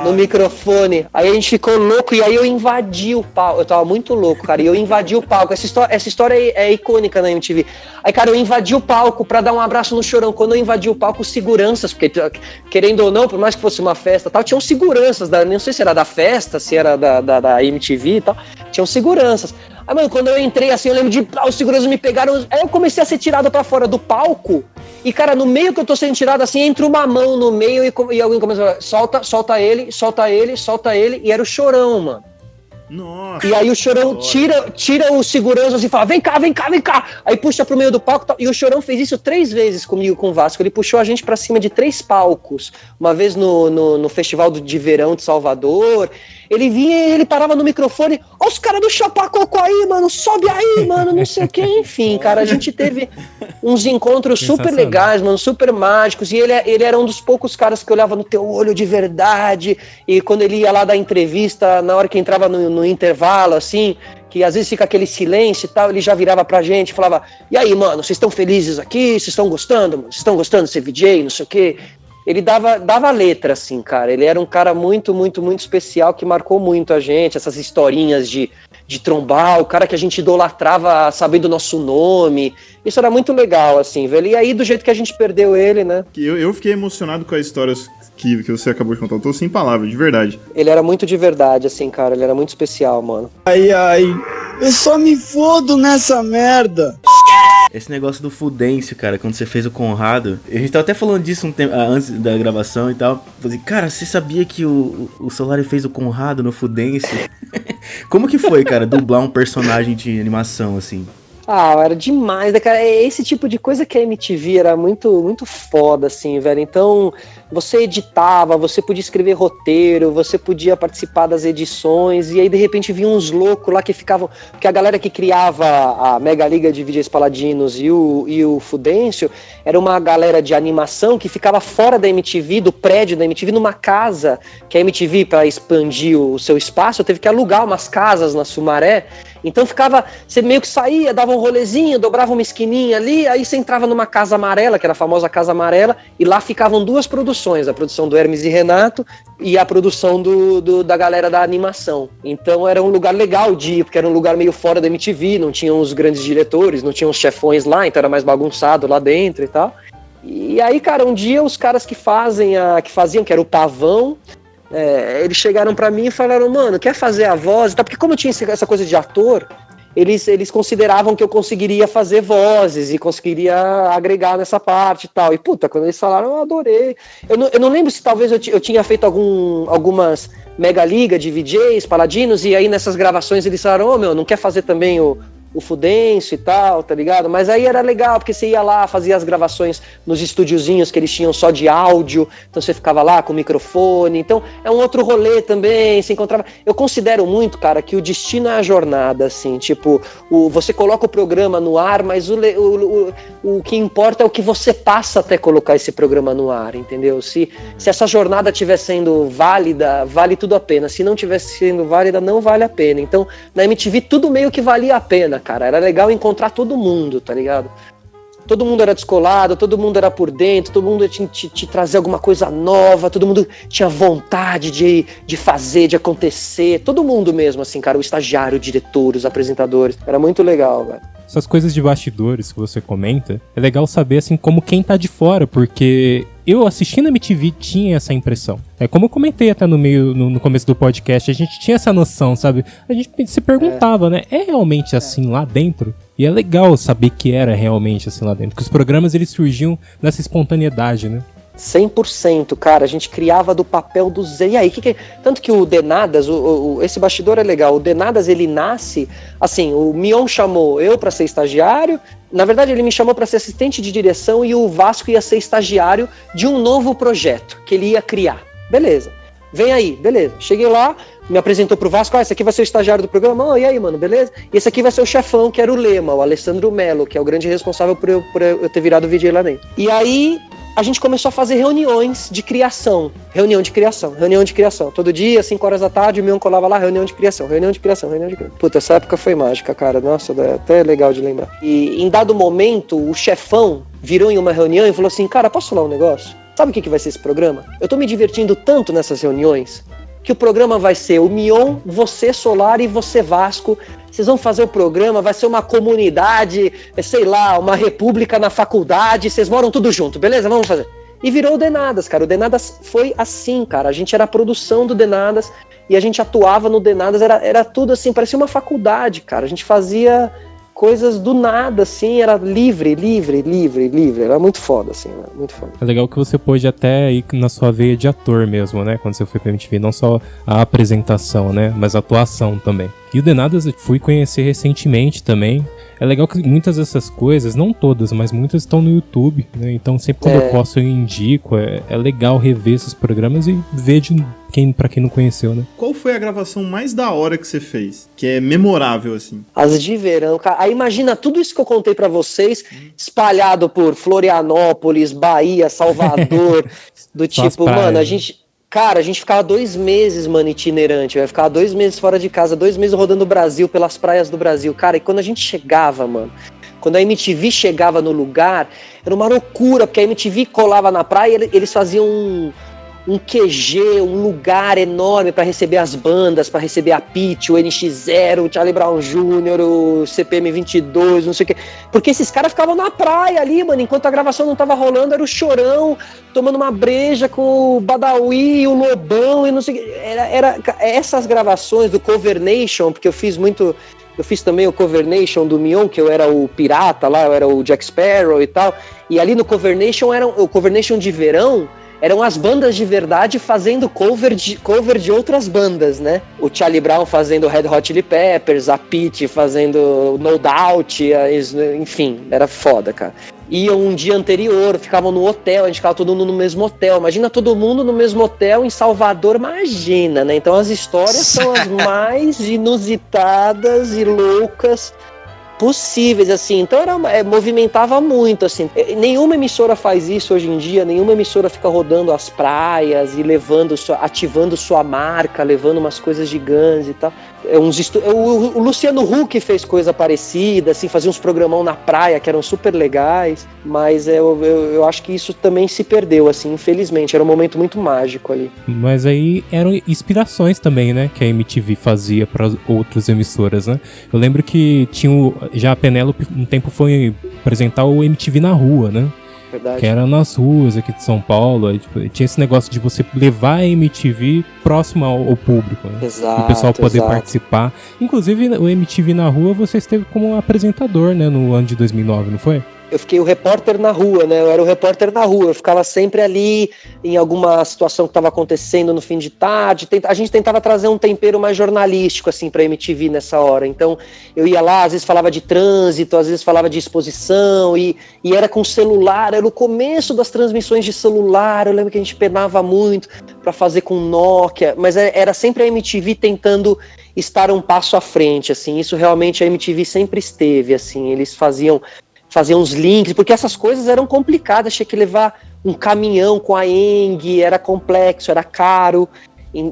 no microfone. Aí a gente ficou louco e aí eu invadi o palco. Eu tava muito louco, cara, e eu invadi o palco. Essa história é icônica na MTV. Aí, cara, eu invadi o palco pra dar um abraço no Chorão. Quando eu invadi o palco, seguranças, porque, querendo ou não, por mais que fosse uma festa e tal, tinham seguranças, não sei se era da festa, se era da MTV e tal, tinham seguranças. Aí, mano, quando eu entrei, assim, eu lembro de... os seguranças me pegaram... Aí eu comecei a ser tirado pra fora do palco. E, cara, no meio que eu tô sendo tirado, assim, entra uma mão no meio e alguém começa a falar, solta ele. E era o Chorão, mano. Nossa. E aí o Chorão tira o segurança e fala, vem cá. Aí puxa pro meio do palco. E o Chorão fez isso 3 vezes comigo, com o Vasco. Ele puxou a gente pra cima de 3 palcos. Uma vez no Festival de Verão de Salvador. Ele vinha e ele parava no microfone. Ó os caras do Chapacocó aí, mano. Sobe aí, mano. Não sei o que. Enfim, cara, a gente teve uns encontros super legais, mano. Super mágicos. E ele era um dos poucos caras que olhava no teu olho de verdade. E quando ele ia lá dar entrevista, na hora que entrava no intervalo, assim... que às vezes fica aquele silêncio e tal, ele já virava pra gente e falava, e aí, mano, vocês estão felizes aqui? Vocês estão gostando, mano? Vocês estão gostando de ser VJ, não sei o quê? Ele dava letra, assim, cara. Ele era um cara muito, muito, muito especial, que marcou muito a gente, essas historinhas de trombar, o cara que a gente idolatrava sabendo o nosso nome. Isso era muito legal, assim, velho. E aí, do jeito que a gente perdeu ele, né? Eu fiquei emocionado com a história que você acabou de contar. Eu tô sem palavras, de verdade. Ele era muito de verdade, assim, cara. Ele era muito especial, mano. Ai, eu só me fodo nessa merda. Esse negócio do Fudêncio, cara, quando você fez o Conrado, a gente tava até falando disso um tempo antes da gravação e tal. Falei, cara, você sabia que o Solari fez o Conrado no Fudêncio? Como que foi, cara, dublar um personagem de animação, assim? Ah, era demais, né, cara? É esse tipo de coisa que a MTV era muito, muito foda, assim, velho. Então, você editava, você podia escrever roteiro, você podia participar das edições, e aí, de repente, vinha uns loucos lá que ficavam... Porque a galera que criava a Mega Liga de VJs Paladinos e o Fudêncio era uma galera de animação que ficava fora da MTV, do prédio da MTV, numa casa que a MTV, para expandir o seu espaço, teve que alugar umas casas na Sumaré. Então você meio que saía, dava um rolezinho, dobrava uma esquininha ali, aí você entrava numa Casa Amarela, que era a famosa Casa Amarela, e lá ficavam duas produções, a produção do Hermes e Renato e a produção da galera da animação. Então era um lugar legal de ir, porque era um lugar meio fora da MTV, não tinham os grandes diretores, não tinham os chefões lá, então era mais bagunçado lá dentro e tal. E aí, cara, um dia os caras que faziam, que era o Pavão, eles chegaram pra mim e falaram, mano, quer fazer a voz? Porque como eu tinha essa coisa de ator, eles consideravam que eu conseguiria fazer vozes e conseguiria agregar nessa parte e tal. E puta, quando eles falaram, eu adorei. Eu não lembro se talvez eu tinha feito algumas Mega Liga de VJs, Paladinos, e aí nessas gravações eles falaram, não quer fazer também o Fudêncio e tal, tá ligado? Mas aí era legal, porque você ia lá, fazia as gravações nos estúdiozinhos que eles tinham só de áudio, então você ficava lá com o microfone, então é um outro rolê também, se encontrava... Eu considero muito, cara, que o destino é a jornada, assim, tipo, você coloca o programa no ar, mas o que importa é o que você passa até colocar esse programa no ar, entendeu? Se essa jornada estiver sendo válida, vale tudo a pena, se não estiver sendo válida, não vale a pena. Então, na MTV, tudo meio que valia a pena, cara, era legal encontrar todo mundo, tá ligado? Todo mundo era descolado, todo mundo era por dentro, todo mundo tinha te trazer alguma coisa nova, todo mundo tinha vontade de fazer, de acontecer, todo mundo mesmo, assim, cara, o estagiário, o diretor, os apresentadores, era muito legal, velho. Essas coisas de bastidores que você comenta, é legal saber, assim, como quem tá de fora, porque eu assistindo a MTV tinha essa impressão. Como eu comentei até no começo do podcast, a gente tinha essa noção, sabe? A gente se perguntava, né? É realmente assim lá dentro? E é legal saber que era realmente assim lá dentro, que os programas eles surgiam nessa espontaneidade, né? 100%, cara, a gente criava do papel do Zé. E aí, tanto que o Denadas, esse bastidor é legal, o Denadas ele nasce, assim, o Mion chamou eu pra ser estagiário, na verdade ele me chamou pra ser assistente de direção e o Vasco ia ser estagiário de um novo projeto que ele ia criar. Beleza, vem aí, beleza. Cheguei lá, me apresentou pro Vasco, esse aqui vai ser o estagiário do programa, e aí, mano, beleza? E esse aqui vai ser o chefão, que era o Lema, o Alessandro Melo, que é o grande responsável por eu ter virado VJ lá dentro. E aí, a gente começou a fazer reuniões de criação. Reunião de criação. Todo dia, 5 horas da tarde, o Mion colava lá, reunião de criação. Puta, essa época foi mágica, cara. Nossa, é até legal de lembrar. E em dado momento, o chefão virou em uma reunião e falou assim, cara, posso falar um negócio? Sabe o que vai ser esse programa? Eu tô me divertindo tanto nessas reuniões que o programa vai ser o Mion, você Solar e você Vasco. Vocês vão fazer o programa, vai ser uma comunidade, sei lá, uma república na faculdade, vocês moram tudo junto, beleza? Vamos fazer. E virou o Denadas, cara. O Denadas foi assim, cara. A gente era a produção do Denadas e a gente atuava no Denadas, era tudo assim, parecia uma faculdade, cara. A gente fazia coisas do nada, assim, era livre, era muito foda, assim, muito foda. É legal que você pôde até ir na sua veia de ator mesmo, né, quando você foi pra MTV, não só a apresentação, né, mas a atuação também. E o Denadas eu fui conhecer recentemente também. É legal que muitas dessas coisas, não todas, mas muitas estão no YouTube, né? Então sempre quando eu posso eu indico. É legal rever esses programas e ver pra quem não conheceu, né? Qual foi a gravação mais da hora que você fez? Que é memorável, assim? As de verão, cara. Aí imagina tudo isso que eu contei pra vocês, espalhado por Florianópolis, Bahia, Salvador, do tipo, mano, a gente ficava 2 meses, mano, itinerante, vai ficar 2 meses fora de casa, 2 meses rodando o Brasil, pelas praias do Brasil, cara, e quando a gente chegava, mano, quando a MTV chegava no lugar, era uma loucura, porque a MTV colava na praia e eles faziam um QG, um lugar enorme para receber as bandas, para receber a Pitty, o NX0, o Charlie Brown Jr., o CPM 22, não sei o quê. Porque esses caras ficavam na praia ali, mano, enquanto a gravação não tava rolando, era o Chorão tomando uma breja com o Badawi e o Lobão e não sei o quê. Era essas gravações do Cover Nation, porque eu fiz também o Cover Nation do Mion, que eu era o pirata lá, eu era o Jack Sparrow e tal. E ali no Cover Nation, o Cover Nation de verão, eram as bandas de verdade fazendo cover de outras bandas, né? O Charlie Brown fazendo Red Hot Chili Peppers, a Pitty fazendo No Doubt, enfim, era foda, cara. Iam um dia anterior, ficavam no hotel, a gente ficava todo mundo no mesmo hotel. Imagina todo mundo no mesmo hotel em Salvador, imagina, né? Então as histórias são as mais inusitadas e loucas possíveis, assim. Então movimentava muito, assim. Nenhuma emissora faz isso hoje em dia, nenhuma emissora fica rodando as praias e ativando sua marca, levando umas coisas gigantes e tal. O Luciano Huck fez coisa parecida, assim, fazia uns programão na praia que eram super legais, mas eu acho que isso também se perdeu, assim, infelizmente. Era um momento muito mágico ali. Mas aí eram inspirações também, né, que a MTV fazia para outras emissoras, né? Eu lembro que já a Penélope um tempo foi apresentar o MTV na rua, né? Verdade. Que era nas ruas aqui de São Paulo. Aí, tipo, tinha esse negócio de você levar a MTV próximo ao público, né? Exato, e o pessoal poder participar. Inclusive, o MTV na rua você esteve como apresentador, né? No ano de 2009, não foi? Eu fiquei o repórter na rua, né? Eu era o repórter na rua. Eu ficava sempre ali em alguma situação que estava acontecendo no fim de tarde. A gente tentava trazer um tempero mais jornalístico, assim, pra MTV nessa hora. Então, eu ia lá, às vezes falava de trânsito, às vezes falava de exposição, e era com celular. Era o começo das transmissões de celular. Eu lembro que a gente penava muito pra fazer com Nokia, mas era sempre a MTV tentando estar um passo à frente, assim. Isso realmente a MTV sempre esteve, assim. Eles faziam uns links, porque essas coisas eram complicadas, tinha que levar um caminhão com a ENG, era complexo, era caro,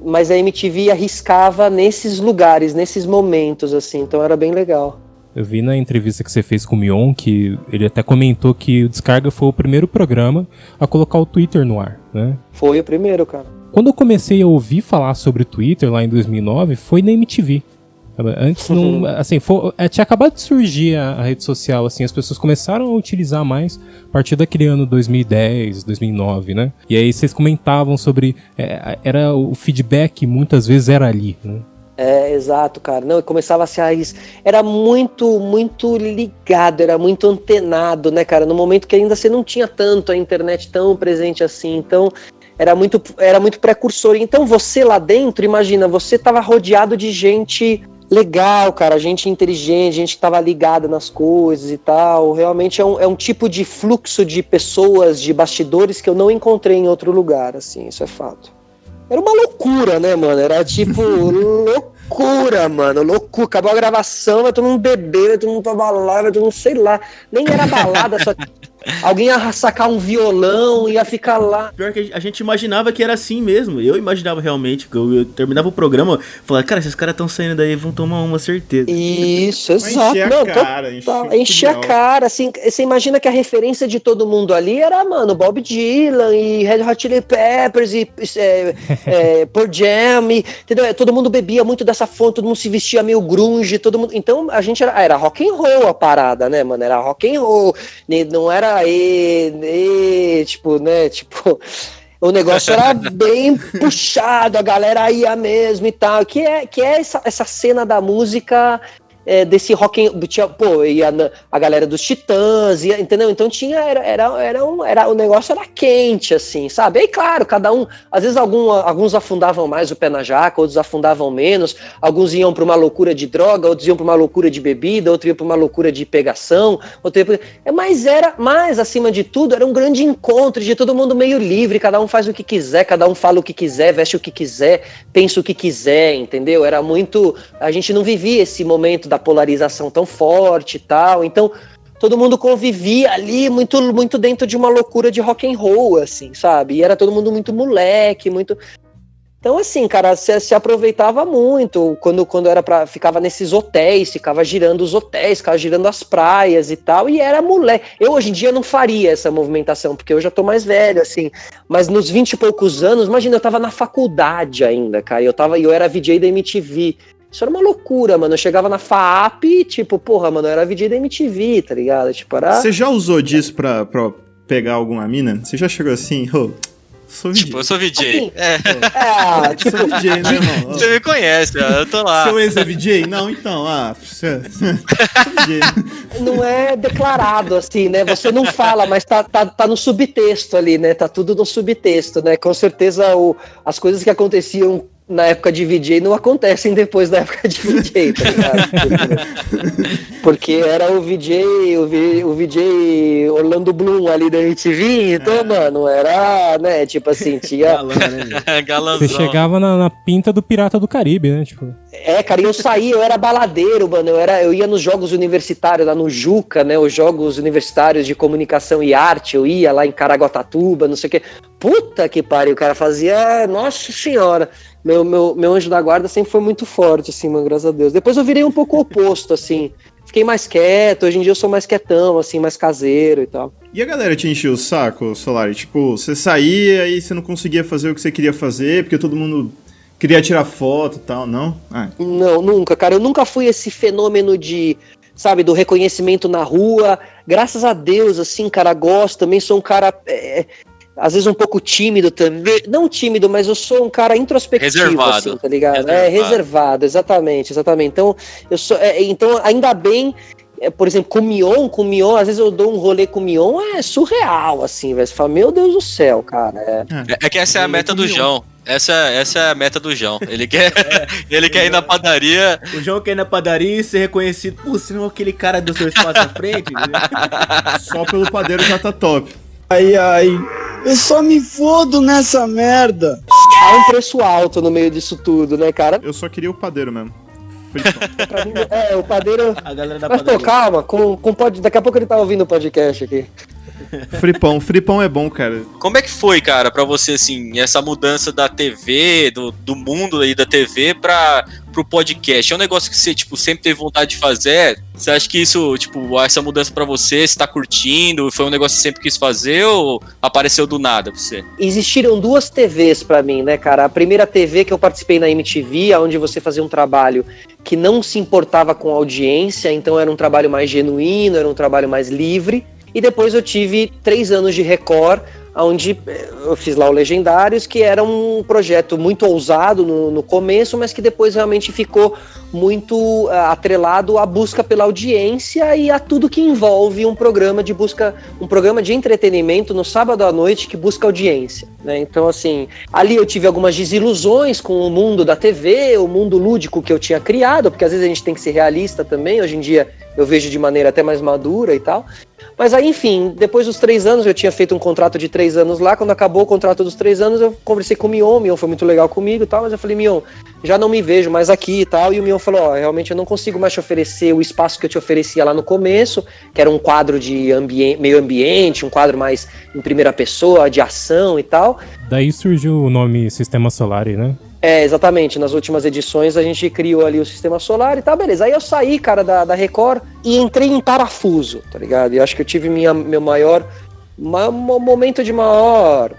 mas a MTV arriscava nesses lugares, nesses momentos, assim, então era bem legal. Eu vi na entrevista que você fez com o Mion que ele até comentou que o Descarga foi o primeiro programa a colocar o Twitter no ar, né? Foi o primeiro, cara. Quando eu comecei a ouvir falar sobre o Twitter lá em 2009, foi na MTV. Antes não, assim, tinha acabado de surgir a rede social, assim, as pessoas começaram a utilizar mais a partir daquele ano 2010, 2009, né? E aí vocês comentavam sobre, era o feedback muitas vezes era ali, né? Exato, cara. Não, começava a ser era muito, muito ligado, era muito antenado, né, cara? No momento que ainda você não tinha tanto a internet tão presente assim, então era muito precursor. Então você lá dentro, imagina, você tava rodeado de gente legal, cara, gente inteligente, gente que tava ligada nas coisas e tal. Realmente é um tipo de fluxo de pessoas, de bastidores que eu não encontrei em outro lugar, assim, isso é fato. Era uma loucura, né, mano? Era tipo loucura, mano, loucura. Acabou a gravação, vai todo mundo beber, vai todo mundo pra balada, vai todo mundo, sei lá. Nem era balada, só alguém ia sacar um violão, ia ficar lá. Pior que a gente imaginava que era assim mesmo. Eu imaginava realmente, que eu terminava o programa, falava, cara, esses caras estão saindo daí, vão tomar uma certeza. Isso, exato. Encher a cara, assim, você imagina que a referência de todo mundo ali era, mano, Bob Dylan e Red Hot Chili Peppers e Pearl Jam, entendeu? Todo mundo bebia muito dessa fonte, todo mundo se vestia meio grunge, todo mundo. Então a gente era rock and roll a parada, né, mano? Era rock and roll, não era tipo, né, tipo, o negócio era bem puxado, a galera ia mesmo e tal, que é essa cena da música, desse rock, ia a galera dos Titãs, entendeu? Então o negócio era quente, assim, sabe? E claro, cada um, às vezes alguns afundavam mais o pé na jaca, outros afundavam menos, alguns iam para uma loucura de droga, outros iam para uma loucura de bebida, outros iam para uma loucura de pegação, mas acima de tudo, era um grande encontro de todo mundo meio livre, cada um faz o que quiser, cada um fala o que quiser, veste o que quiser, pensa o que quiser, entendeu? Era muito, a gente não vivia esse momento da polarização tão forte e tal, então todo mundo convivia ali muito, muito dentro de uma loucura de rock and roll, assim, sabe? E era todo mundo muito moleque, muito... Então, assim, cara, se aproveitava muito quando era ficava nesses hotéis, ficava girando os hotéis, ficava girando as praias e tal, e era moleque. Eu, hoje em dia, não faria essa movimentação, porque eu já tô mais velho, assim, mas nos 20 e poucos anos, imagina, eu tava na faculdade ainda, cara, eu era VJ da MTV. Isso era uma loucura, mano. Eu chegava na FAAP e, tipo, porra, mano, eu era VJ da MTV, tá ligado? Tipo, era... Você já usou disso pra pegar alguma mina? Você já chegou assim, sou VJ. Tipo, eu sou VJ. Assim, Tipo, sou VJ, né, irmão? Você me conhece, eu tô lá. Seu ex é VJ? Não, então, sou VJ. Não é declarado assim, né? Você não fala, mas tá no subtexto ali, né? Tá tudo no subtexto, né? Com certeza as coisas que aconteciam na época de VJ não acontecem depois da época de VJ, tá ligado? Porque era o VJ Orlando Bloom ali da MTV, então, mano, era, né, tipo assim, tinha... Galã, né? Galanzão. Você chegava na pinta do Pirata do Caribe, né? Tipo... Cara, e eu saía, eu era baladeiro, mano, eu ia nos jogos universitários lá no Juca, né, os jogos universitários de comunicação e arte, eu ia lá em Caraguatatuba, não sei o quê. Puta que pariu, o cara fazia, nossa senhora... Meu anjo da guarda sempre foi muito forte, assim, mano, graças a Deus. Depois eu virei um pouco oposto, assim. Fiquei mais quieto, hoje em dia eu sou mais quietão, assim, mais caseiro e tal. E a galera te enchia o saco, Solari? Tipo, você saía e você não conseguia fazer o que você queria fazer, porque todo mundo queria tirar foto e tal, não? Não, nunca, cara. Eu nunca fui esse fenômeno de, sabe, do reconhecimento na rua. Graças a Deus, assim, cara, gosto. Também sou um cara... às vezes um pouco tímido também, não tímido, mas eu sou um cara introspectivo, reservado, assim, tá ligado? Reservado, exatamente. Então, eu sou, então ainda bem, por exemplo, com o Mion, às vezes eu dou um rolê com o Mion, é surreal, assim, velho, você fala, meu Deus do céu, cara. É que essa é a meta do João. Essa é a meta do João. Ele quer ir na padaria. O João quer ir na padaria e ser reconhecido. Pô, você não é aquele cara do seu espaço à frente? Só pelo padeiro já tá top. Ai, eu só me fodo nessa merda. Há um preço alto no meio disso tudo, né, cara? Eu só queria o padeiro mesmo. Pra mim, o padeiro... A galera da Mas, padaria. pô, calma, daqui a pouco ele tá ouvindo o podcast aqui. Fripão é bom, cara. Como é que foi, cara, pra você, assim, essa mudança da TV, do mundo aí da TV pro podcast? É um negócio que você, tipo, sempre teve vontade de fazer? Você acha que isso, tipo, essa mudança pra você tá curtindo? Foi um negócio que você sempre quis fazer ou apareceu do nada pra você? Existiram 2 TVs pra mim, né, cara? A primeira TV que eu participei na MTV, onde você fazia um trabalho que não se importava com a audiência, então era um trabalho mais genuíno, era um trabalho mais livre. E depois eu tive 3 anos de Record, onde eu fiz lá o Legendários, que era um projeto muito ousado no começo, mas que depois realmente ficou muito atrelado à busca pela audiência e a tudo que envolve um programa de entretenimento no sábado à noite que busca audiência, né? Então, assim, ali eu tive algumas desilusões com o mundo da TV, o mundo lúdico que eu tinha criado, porque às vezes a gente tem que ser realista também, hoje em dia eu vejo de maneira até mais madura e tal. Mas aí, enfim, depois dos 3 anos, eu tinha feito um contrato de 3 anos lá. Quando acabou o contrato dos 3 anos, eu conversei com o Mion foi muito legal comigo e tal, mas eu falei, Mion, já não me vejo mais aqui e tal. E o Mion falou, realmente eu não consigo mais te oferecer o espaço que eu te oferecia lá no começo, que era um quadro de meio ambiente, um quadro mais em primeira pessoa, de ação e tal. Daí surgiu o nome Sistema Solar, né? Exatamente, nas últimas edições a gente criou ali o Sistema Solar e tal, beleza. Aí eu saí, cara, da Record e entrei em parafuso, tá ligado? E acho que eu tive meu momento de maior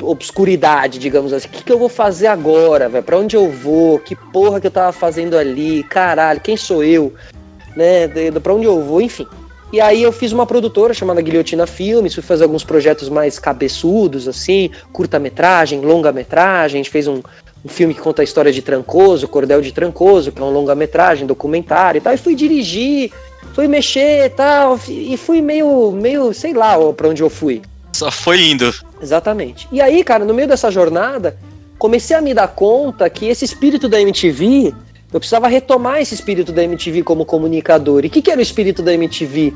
obscuridade, digamos assim. O que eu vou fazer agora, velho? Pra onde eu vou? Que porra que eu tava fazendo ali? Caralho, quem sou eu? Né? Pra onde eu vou? Enfim. E aí eu fiz uma produtora chamada Guilhotina Filmes, fui fazer alguns projetos mais cabeçudos, assim, curta-metragem, longa-metragem. A gente fez um filme que conta a história de Trancoso, Cordel de Trancoso, que é um longa-metragem, documentário e tal. E fui dirigir, fui mexer e tal, e fui meio, sei lá pra onde eu fui. Só foi indo. Exatamente. E aí, cara, no meio dessa jornada, comecei a me dar conta que esse espírito da MTV... Eu precisava retomar esse espírito da MTV como comunicador. E o que era o espírito da MTV?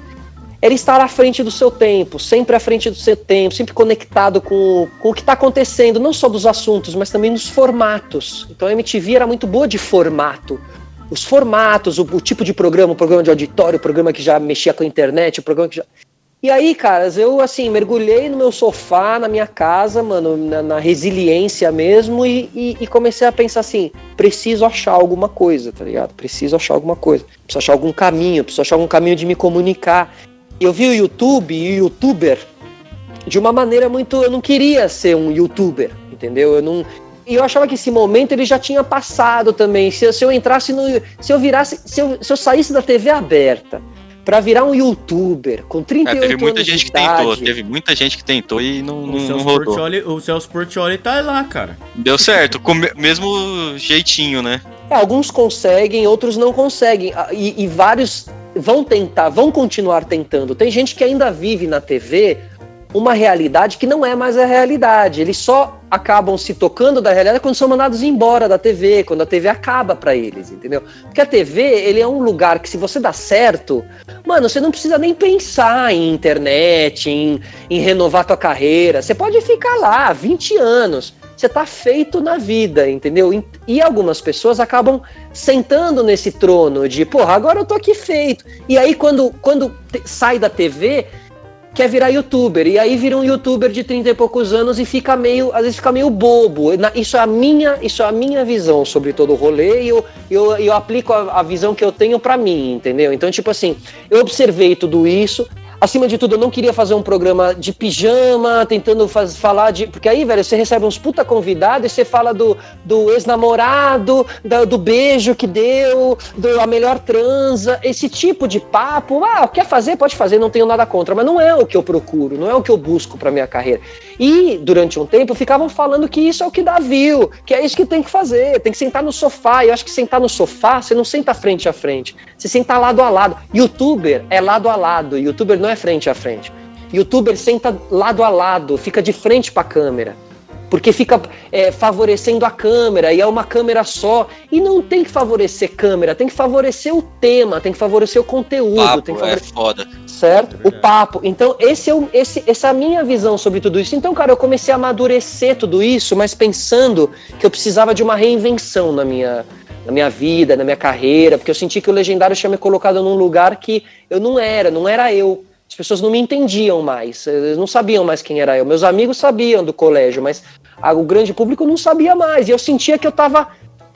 Era estar à frente do seu tempo, sempre à frente do seu tempo, sempre conectado com o que está acontecendo, não só dos assuntos, mas também nos formatos. Então a MTV era muito boa de formato. Os formatos, o tipo de programa, o programa de auditório, o programa que já mexia com a internet, o programa que já... E aí, caras, eu, assim, mergulhei no meu sofá, na minha casa, mano, na resiliência mesmo, e comecei a pensar assim, preciso achar alguma coisa, tá ligado? Preciso achar algum caminho de me comunicar. Eu vi o YouTube e o YouTuber de uma maneira muito... Eu não queria ser um YouTuber, entendeu? E eu achava que esse momento ele já tinha passado também. Se eu entrasse no... Se eu saísse da TV aberta pra virar um YouTuber com 38 teve muita anos gente de que idade... tentou, teve muita gente que tentou e não rodou. O Celso Portiolli tá lá, cara. Deu certo, com o mesmo jeitinho, né? Alguns conseguem, outros não conseguem. E vários vão continuar tentando. Tem gente que ainda vive na TV uma realidade que não é mais a realidade. Eles só acabam se tocando da realidade quando são mandados embora da TV, quando a TV acaba pra eles, entendeu? Porque a TV, ele é um lugar que, se você dá certo, mano, você não precisa nem pensar em internet, em renovar tua carreira. Você pode ficar lá 20 anos. Você tá feito na vida, entendeu? E algumas pessoas acabam sentando nesse trono de, porra, agora eu tô aqui feito. E aí, quando sai da TV, quer virar youtuber. E aí vira um youtuber de 30 e poucos anos e às vezes fica meio bobo. Isso é a minha visão sobre todo o rolê, e eu aplico a visão que eu tenho pra mim, entendeu? Então, tipo assim, eu observei tudo isso. Acima de tudo, eu não queria fazer um programa de pijama, tentando falar de... Porque aí, velho, você recebe uns puta convidados e você fala do ex-namorado, do beijo que deu, a melhor transa, esse tipo de papo. Quer fazer? Pode fazer, não tenho nada contra. Mas não é o que eu procuro, não é o que eu busco pra minha carreira. E, durante um tempo, ficavam falando que isso é o que dá view, que é isso que tem que fazer, tem que sentar no sofá. E eu acho que sentar no sofá, você não senta frente a frente, você senta lado a lado. YouTuber é lado a lado, YouTuber não é frente a frente. YouTuber senta lado a lado, fica de frente pra câmera, porque fica favorecendo a câmera, e é uma câmera só, e não tem que favorecer câmera, tem que favorecer o tema, tem que favorecer o conteúdo. Papo, tem que favorecer... foda. Certo? O papo. Então, essa é a minha visão sobre tudo isso. Então, cara, eu comecei a amadurecer tudo isso, mas pensando que eu precisava de uma reinvenção na minha vida, na minha carreira, porque eu senti que o Legendário tinha me colocado num lugar que eu não era eu. As pessoas não me entendiam mais, eles não sabiam mais quem era eu. Meus amigos sabiam do colégio, mas o grande público não sabia mais. E eu sentia que eu tava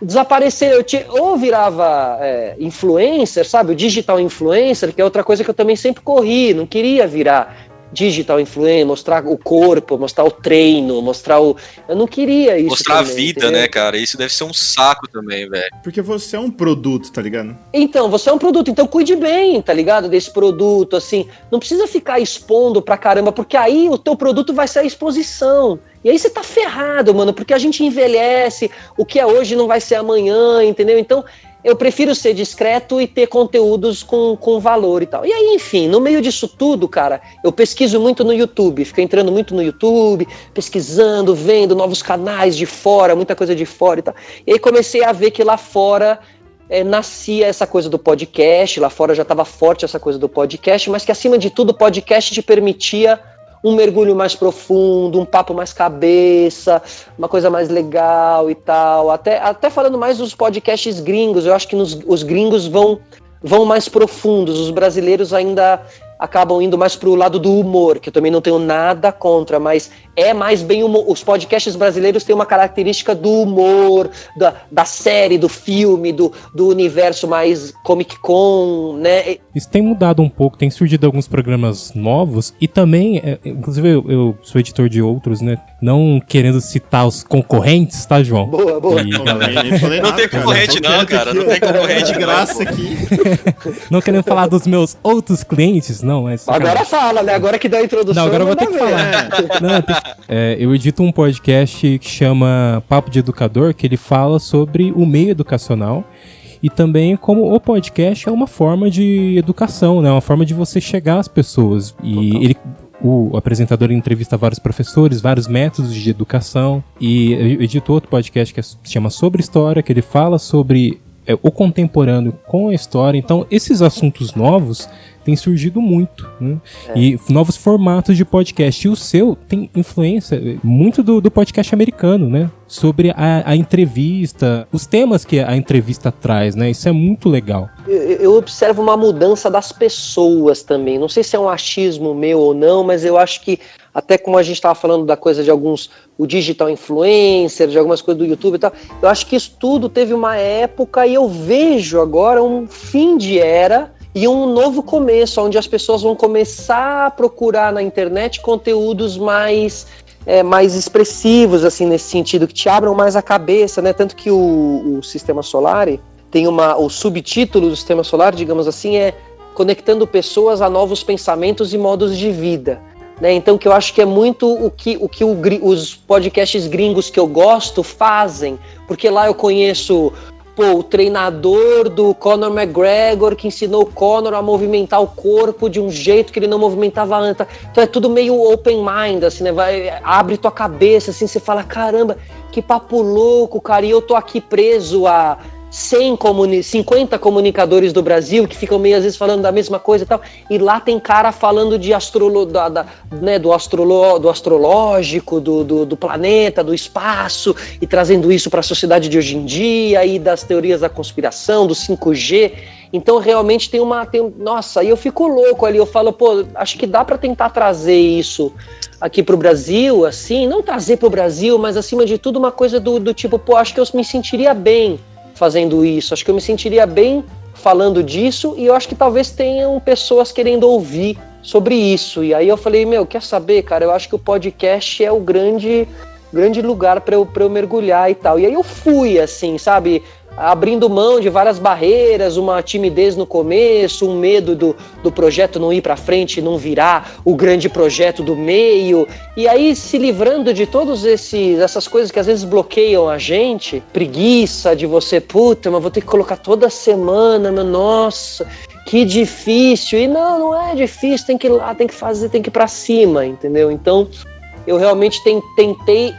desaparecendo. Ou virava influencer, sabe? O digital influencer, que é outra coisa que eu também sempre corri. Não queria virar digital influencer, mostrar o corpo, mostrar o treino, eu não queria isso. Mostrar também, a vida, entendeu? né, cara? Isso deve ser um saco também, velho. Porque você é um produto, tá ligado? Então, você é um produto, então cuide bem, tá ligado? Desse produto, assim. Não precisa ficar expondo pra caramba, porque aí o teu produto vai ser a exposição. E aí você tá ferrado, mano, porque a gente envelhece, o que é hoje não vai ser amanhã, entendeu? Então, eu prefiro ser discreto e ter conteúdos com valor e tal. E aí, enfim, no meio disso tudo, cara, eu pesquiso muito no YouTube, fico entrando muito no YouTube, pesquisando, vendo novos canais de fora, muita coisa de fora e tal. E aí comecei a ver que lá fora nascia essa coisa do podcast, lá fora já estava forte essa coisa do podcast, mas que acima de tudo o podcast te permitia um mergulho mais profundo, um papo mais cabeça, uma coisa mais legal e tal. Até falando mais dos podcasts gringos, eu acho que os gringos vão mais profundos, os brasileiros ainda acabam indo mais pro lado do humor, que eu também não tenho nada contra, mas é mais bem humor. Os podcasts brasileiros têm uma característica do humor, da série, do filme, do universo mais Comic Con, né? Isso tem mudado um pouco, tem surgido alguns programas novos e também, inclusive eu sou editor de outros, né? Não querendo citar os concorrentes, tá, João? Boa. Não tem concorrente não, cara, não tem concorrente de graça aqui. Não querendo falar dos meus outros clientes, não, mas... Agora fala, né? Agora que dá a introdução... Não, agora eu vou ter que falar. Eu edito um podcast que chama Papo de Educador, que ele fala sobre o meio educacional e também como o podcast é uma forma de educação, né? Uma forma de você chegar às pessoas. E o apresentador entrevista vários professores, vários métodos de educação. E eu edito outro podcast que se chama Sobre História, que ele fala sobre o contemporâneo com a história. Então, esses assuntos novos têm surgido muito, né? E novos formatos de podcast. E o seu tem influência muito do podcast americano, né? Sobre a entrevista, os temas que a entrevista traz, né? Isso é muito legal. Eu observo uma mudança das pessoas também. Não sei se é um achismo meu ou não, mas eu acho que, até como a gente estava falando da coisa de alguns, o digital influencer, de algumas coisas do YouTube e tal, eu acho que isso tudo teve uma época e eu vejo agora um fim de era e um novo começo, onde as pessoas vão começar a procurar na internet conteúdos mais expressivos, assim, nesse sentido, que te abram mais a cabeça, né? Tanto que o Sistema Solar tem o subtítulo do Sistema Solar, digamos assim, é Conectando Pessoas a Novos Pensamentos e Modos de Vida. Né? Então, que eu acho que é muito o que os podcasts gringos que eu gosto fazem, porque lá eu conheço o treinador do Conor McGregor que ensinou o Conor a movimentar o corpo de um jeito que ele não movimentava antes. Então é tudo meio open mind, assim, né? Abre tua cabeça, assim, você fala, caramba, que papo louco, cara, e eu tô aqui preso a 50 comunicadores do Brasil que ficam meio às vezes falando da mesma coisa e tal, e lá tem cara falando de do astrológico, do planeta, do espaço, e trazendo isso para a sociedade de hoje em dia, e das teorias da conspiração, do 5G. Então realmente nossa, aí eu fico louco ali, eu falo, acho que dá para tentar trazer isso aqui pro Brasil, assim, não trazer pro Brasil, mas acima de tudo uma coisa do tipo, acho que eu me sentiria bem fazendo isso, acho que eu me sentiria bem falando disso, e eu acho que talvez tenham pessoas querendo ouvir sobre isso. E aí eu falei, quer saber, cara, eu acho que o podcast é o grande lugar para eu mergulhar e tal. E aí eu fui, assim, sabe, abrindo mão de várias barreiras, uma timidez no começo, um medo do projeto não ir para frente, não virar o grande projeto do meio, e aí se livrando de todas essas coisas que às vezes bloqueiam a gente, preguiça de você, mas vou ter que colocar toda semana, nossa, que difícil. E não é difícil, tem que ir lá, tem que fazer, tem que ir para cima, entendeu? Então eu realmente tentei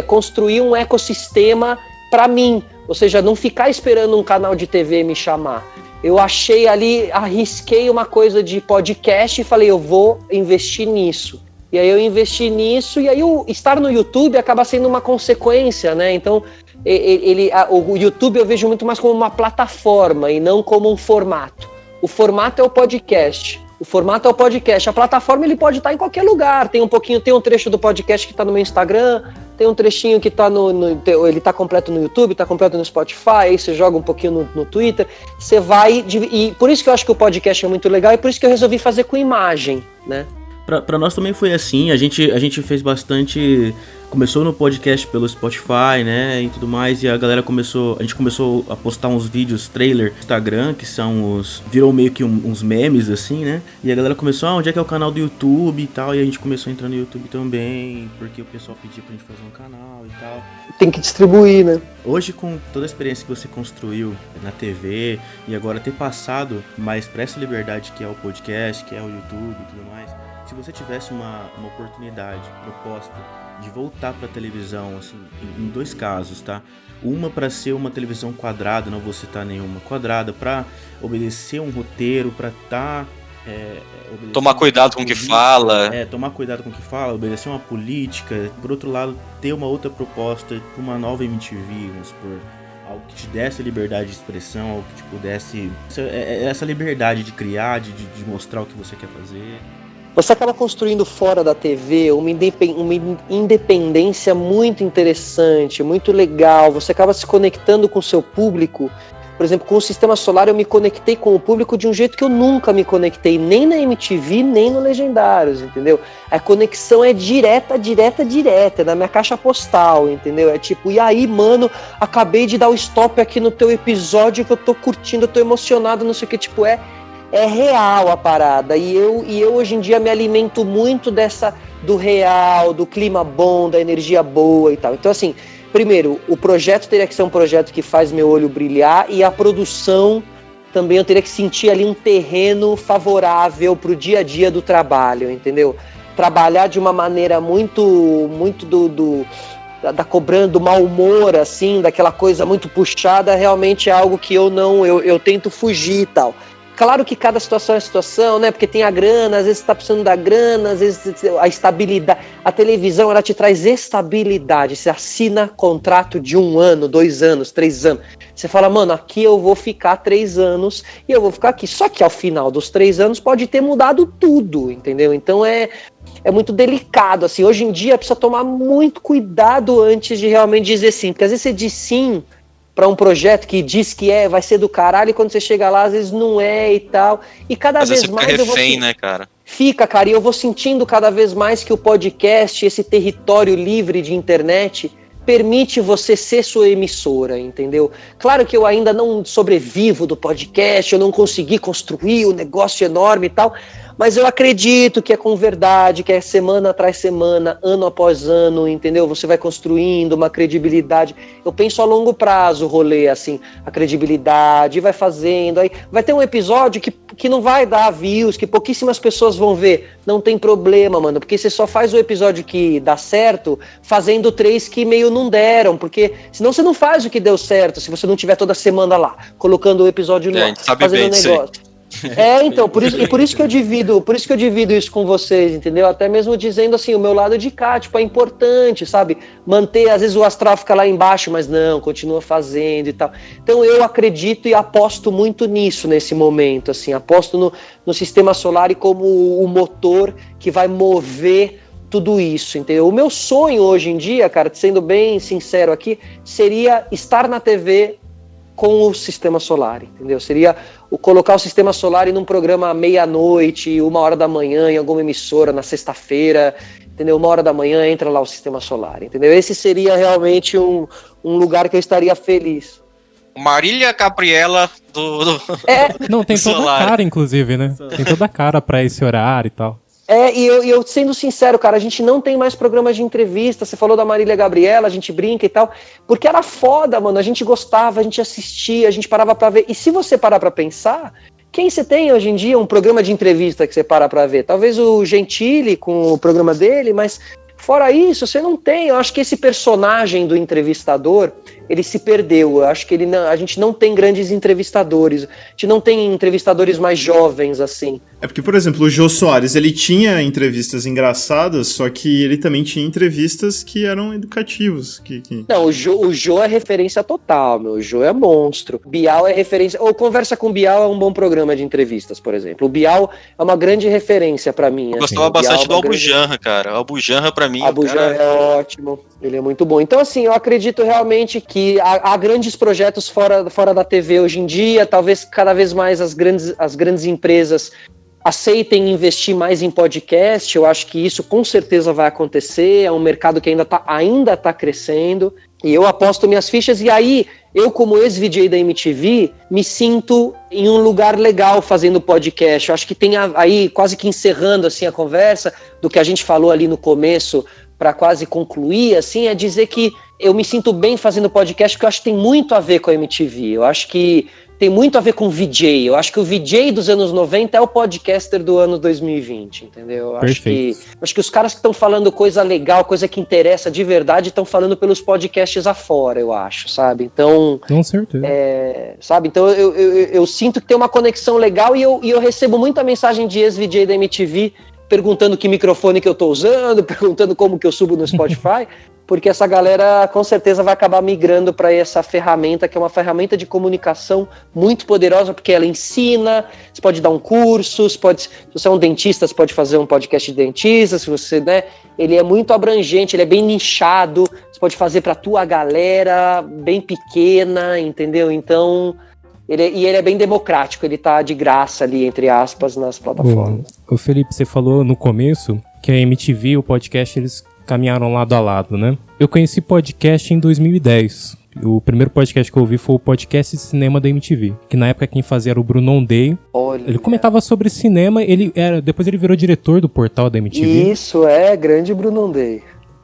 construir um ecossistema para mim, ou seja, não ficar esperando um canal de TV me chamar. Eu achei ali, arrisquei uma coisa de podcast e falei, eu vou investir nisso. E aí eu investi nisso, e aí o estar no YouTube acaba sendo uma consequência, né? Então, o YouTube eu vejo muito mais como uma plataforma e não como um formato. O formato é o podcast. A plataforma ele pode estar em qualquer lugar. Tem um trecho do podcast que está no meu Instagram, tem um trechinho que está ele está completo no YouTube, está completo no Spotify, aí você joga um pouquinho no Twitter, você vai, e por isso que eu acho que o podcast é muito legal, e por isso que eu resolvi fazer com imagem, né? Pra nós também foi assim, a gente fez bastante, começou no podcast pelo Spotify, né, e tudo mais, e a gente começou a postar uns vídeos, trailer, no Instagram, que virou meio que uns memes, assim, né, e a galera começou, onde é que é o canal do YouTube e tal, e a gente começou a entrar no YouTube também, porque o pessoal pedia pra gente fazer um canal e tal. Tem que distribuir, né? Hoje, com toda a experiência que você construiu na TV, e agora ter passado mais pra essa liberdade que é o podcast, que é o YouTube e tudo mais, se você tivesse uma oportunidade proposta de voltar para a televisão, assim, em dois casos, tá? Uma para ser uma televisão quadrada, não vou citar nenhuma, quadrada, para obedecer um roteiro, para tomar cuidado com o que fala. Tomar cuidado com o que fala, obedecer uma política. Por outro lado, ter uma outra proposta para uma nova MTV, vamos supor, algo que te desse liberdade de expressão, algo que te pudesse... Essa liberdade de criar, de mostrar o que você quer fazer. Você acaba construindo fora da TV uma independência muito interessante, muito legal. Você acaba se conectando com o seu público. Por exemplo, com o Sistema Solar eu me conectei com o público de um jeito que eu nunca me conectei, nem na MTV, nem no Legendários, entendeu? A conexão é direta, é na minha caixa postal, entendeu? É tipo, e aí, mano, acabei de dar o stop aqui no teu episódio que eu tô curtindo, eu tô emocionado, não sei o que, tipo, é real a parada, e eu hoje em dia me alimento muito do real, do clima bom, da energia boa e tal. Então assim, primeiro, o projeto teria que ser um projeto que faz meu olho brilhar, e a produção também eu teria que sentir ali um terreno favorável pro dia a dia do trabalho, entendeu? Trabalhar de uma maneira muito cobrando, do mau humor, assim, daquela coisa muito puxada, realmente é algo que eu tento fugir e tal. Claro que cada situação é situação, né? Porque tem a grana, às vezes você tá precisando da grana, às vezes a estabilidade. A televisão, ela te traz estabilidade. Você assina contrato de 1 ano, 2 anos, 3 anos. Você fala, mano, aqui eu vou ficar 3 anos e eu vou ficar aqui. Só que ao final dos 3 anos pode ter mudado tudo, entendeu? Então é muito delicado, assim. Hoje em dia precisa tomar muito cuidado antes de realmente dizer sim. Porque às vezes você diz sim para um projeto que diz que vai ser do caralho, e quando você chega lá, às vezes não é e tal. E cada vez mais você fica refém, né, cara? Fica, cara, e eu vou sentindo cada vez mais que o podcast, esse território livre de internet, permite você ser sua emissora, entendeu? Claro que eu ainda não sobrevivo do podcast, eu não consegui construir um negócio enorme e tal, mas eu acredito que é com verdade, que é semana atrás semana, ano após ano, entendeu? Você vai construindo uma credibilidade. Eu penso a longo prazo o rolê, assim, a credibilidade, vai fazendo. Aí vai ter um episódio que não vai dar views, que pouquíssimas pessoas vão ver. Não tem problema, mano, porque você só faz o episódio que dá certo fazendo 3 que meio não deram, porque senão você não faz o que deu certo, se você não tiver toda semana lá, colocando o episódio no ar, fazendo um negócio. Então, por isso que eu divido isso com vocês, entendeu? Até mesmo dizendo assim, o meu lado de cá, tipo, é importante, sabe? Manter, às vezes o astral fica lá embaixo, mas não, continua fazendo e tal. Então eu acredito e aposto muito nisso nesse momento, assim, aposto no sistema solar e como o motor que vai mover tudo isso, entendeu? O meu sonho hoje em dia, cara, sendo bem sincero aqui, seria estar na TV com o sistema solar, entendeu? Seria colocar o sistema solar em um programa meia-noite, 1h da manhã, em alguma emissora, na sexta-feira, entendeu? 1h da manhã entra lá o sistema solar, entendeu? Esse seria realmente um lugar que eu estaria feliz. Marília Gabriela do Não, tem toda solar. a cara, inclusive, né? Tem toda a cara pra esse horário e tal. E eu sendo sincero, cara, a gente não tem mais programas de entrevista. Você falou da Marília Gabriela, a gente brinca e tal, porque era foda, mano, a gente gostava, a gente assistia, a gente parava pra ver. E se você parar pra pensar, quem você tem hoje em dia um programa de entrevista que você para pra ver? Talvez o Gentili com o programa dele, mas fora isso, você não tem. Eu acho que esse personagem do entrevistador, ele se perdeu. Eu acho que a gente não tem grandes entrevistadores. A gente não tem entrevistadores mais jovens, assim. É porque, por exemplo, o Jô Soares, ele tinha entrevistas engraçadas, só que ele também tinha entrevistas que eram educativos. Não, o Jô é referência total, meu. O Jô é monstro. Bial é referência... Ou Conversa com Bial é um bom programa de entrevistas, por exemplo. O Bial é uma grande referência pra mim. Eu gostava bastante do Albujanra, cara. O Albujanra, pra mim... Albujanra é ótimo. Ele é muito bom. Então, assim, eu acredito realmente que há grandes projetos fora da TV hoje em dia. Talvez cada vez mais as grandes empresas aceitem investir mais em podcast. Eu acho que isso com certeza vai acontecer. É um mercado que ainda tá crescendo. E eu aposto minhas fichas. E aí, eu como ex-VJ da MTV, me sinto em um lugar legal fazendo podcast. Eu acho que tem aí, quase que encerrando assim, a conversa, do que a gente falou ali no começo, para quase concluir, assim, é dizer que eu me sinto bem fazendo podcast, porque eu acho que tem muito a ver com a MTV. Eu acho que tem muito a ver com o VJ. Eu acho que o VJ dos anos 90 é o podcaster do ano 2020, entendeu? Eu acho que os caras que estão falando coisa legal, coisa que interessa de verdade, estão falando pelos podcasts afora, eu acho, sabe? Então... Com certeza. Sabe? Então eu sinto que tem uma conexão legal e eu recebo muita mensagem de ex-VJ da MTV perguntando que microfone que eu tô usando, perguntando como que eu subo no Spotify, porque essa galera com certeza vai acabar migrando para essa ferramenta, que é uma ferramenta de comunicação muito poderosa, porque ela ensina, você pode dar um curso, se você é um dentista, você pode fazer um podcast de dentista, se você, né, ele é muito abrangente, ele é bem nichado, você pode fazer para tua galera, bem pequena, entendeu? Então... ele é bem democrático, ele tá de graça ali, entre aspas, nas plataformas. O Felipe, você falou no começo que a MTV e o podcast, eles caminharam lado a lado, né? Eu conheci podcast em 2010. O primeiro podcast que eu ouvi foi o podcast de cinema da MTV, que na época quem fazia era o Bruno Ondei. Ele comentava sobre cinema, depois ele virou diretor do portal da MTV. Isso, grande Bruno Ondei.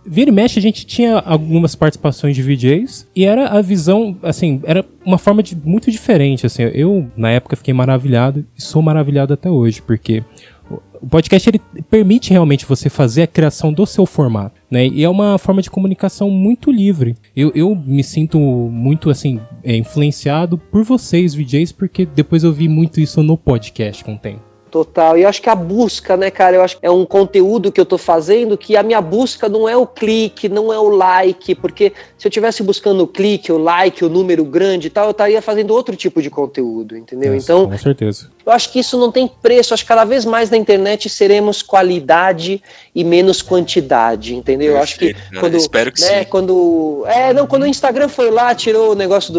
Vira e mexe, a gente tinha algumas participações de VJs e era a visão, assim, era uma forma muito diferente, assim. Eu, na época, fiquei maravilhado e sou maravilhado até hoje, porque o podcast, ele permite realmente você fazer a criação do seu formato. né? E é uma forma de comunicação muito livre. Eu me sinto muito, assim, influenciado por vocês, VJs, porque depois eu vi muito isso no podcast com o tempo. Total, e eu acho que a busca, né, cara, eu acho que é um conteúdo que eu tô fazendo que a minha busca não é o clique, não é o like, porque se eu tivesse buscando o clique, o like, o número grande e tal, eu estaria fazendo outro tipo de conteúdo, entendeu? Isso, então, com certeza. Eu acho que isso não tem preço, acho que cada vez mais na internet seremos qualidade e menos quantidade, entendeu? Eu acho que quando, espero que né, sim. quando o Instagram foi lá, tirou o negócio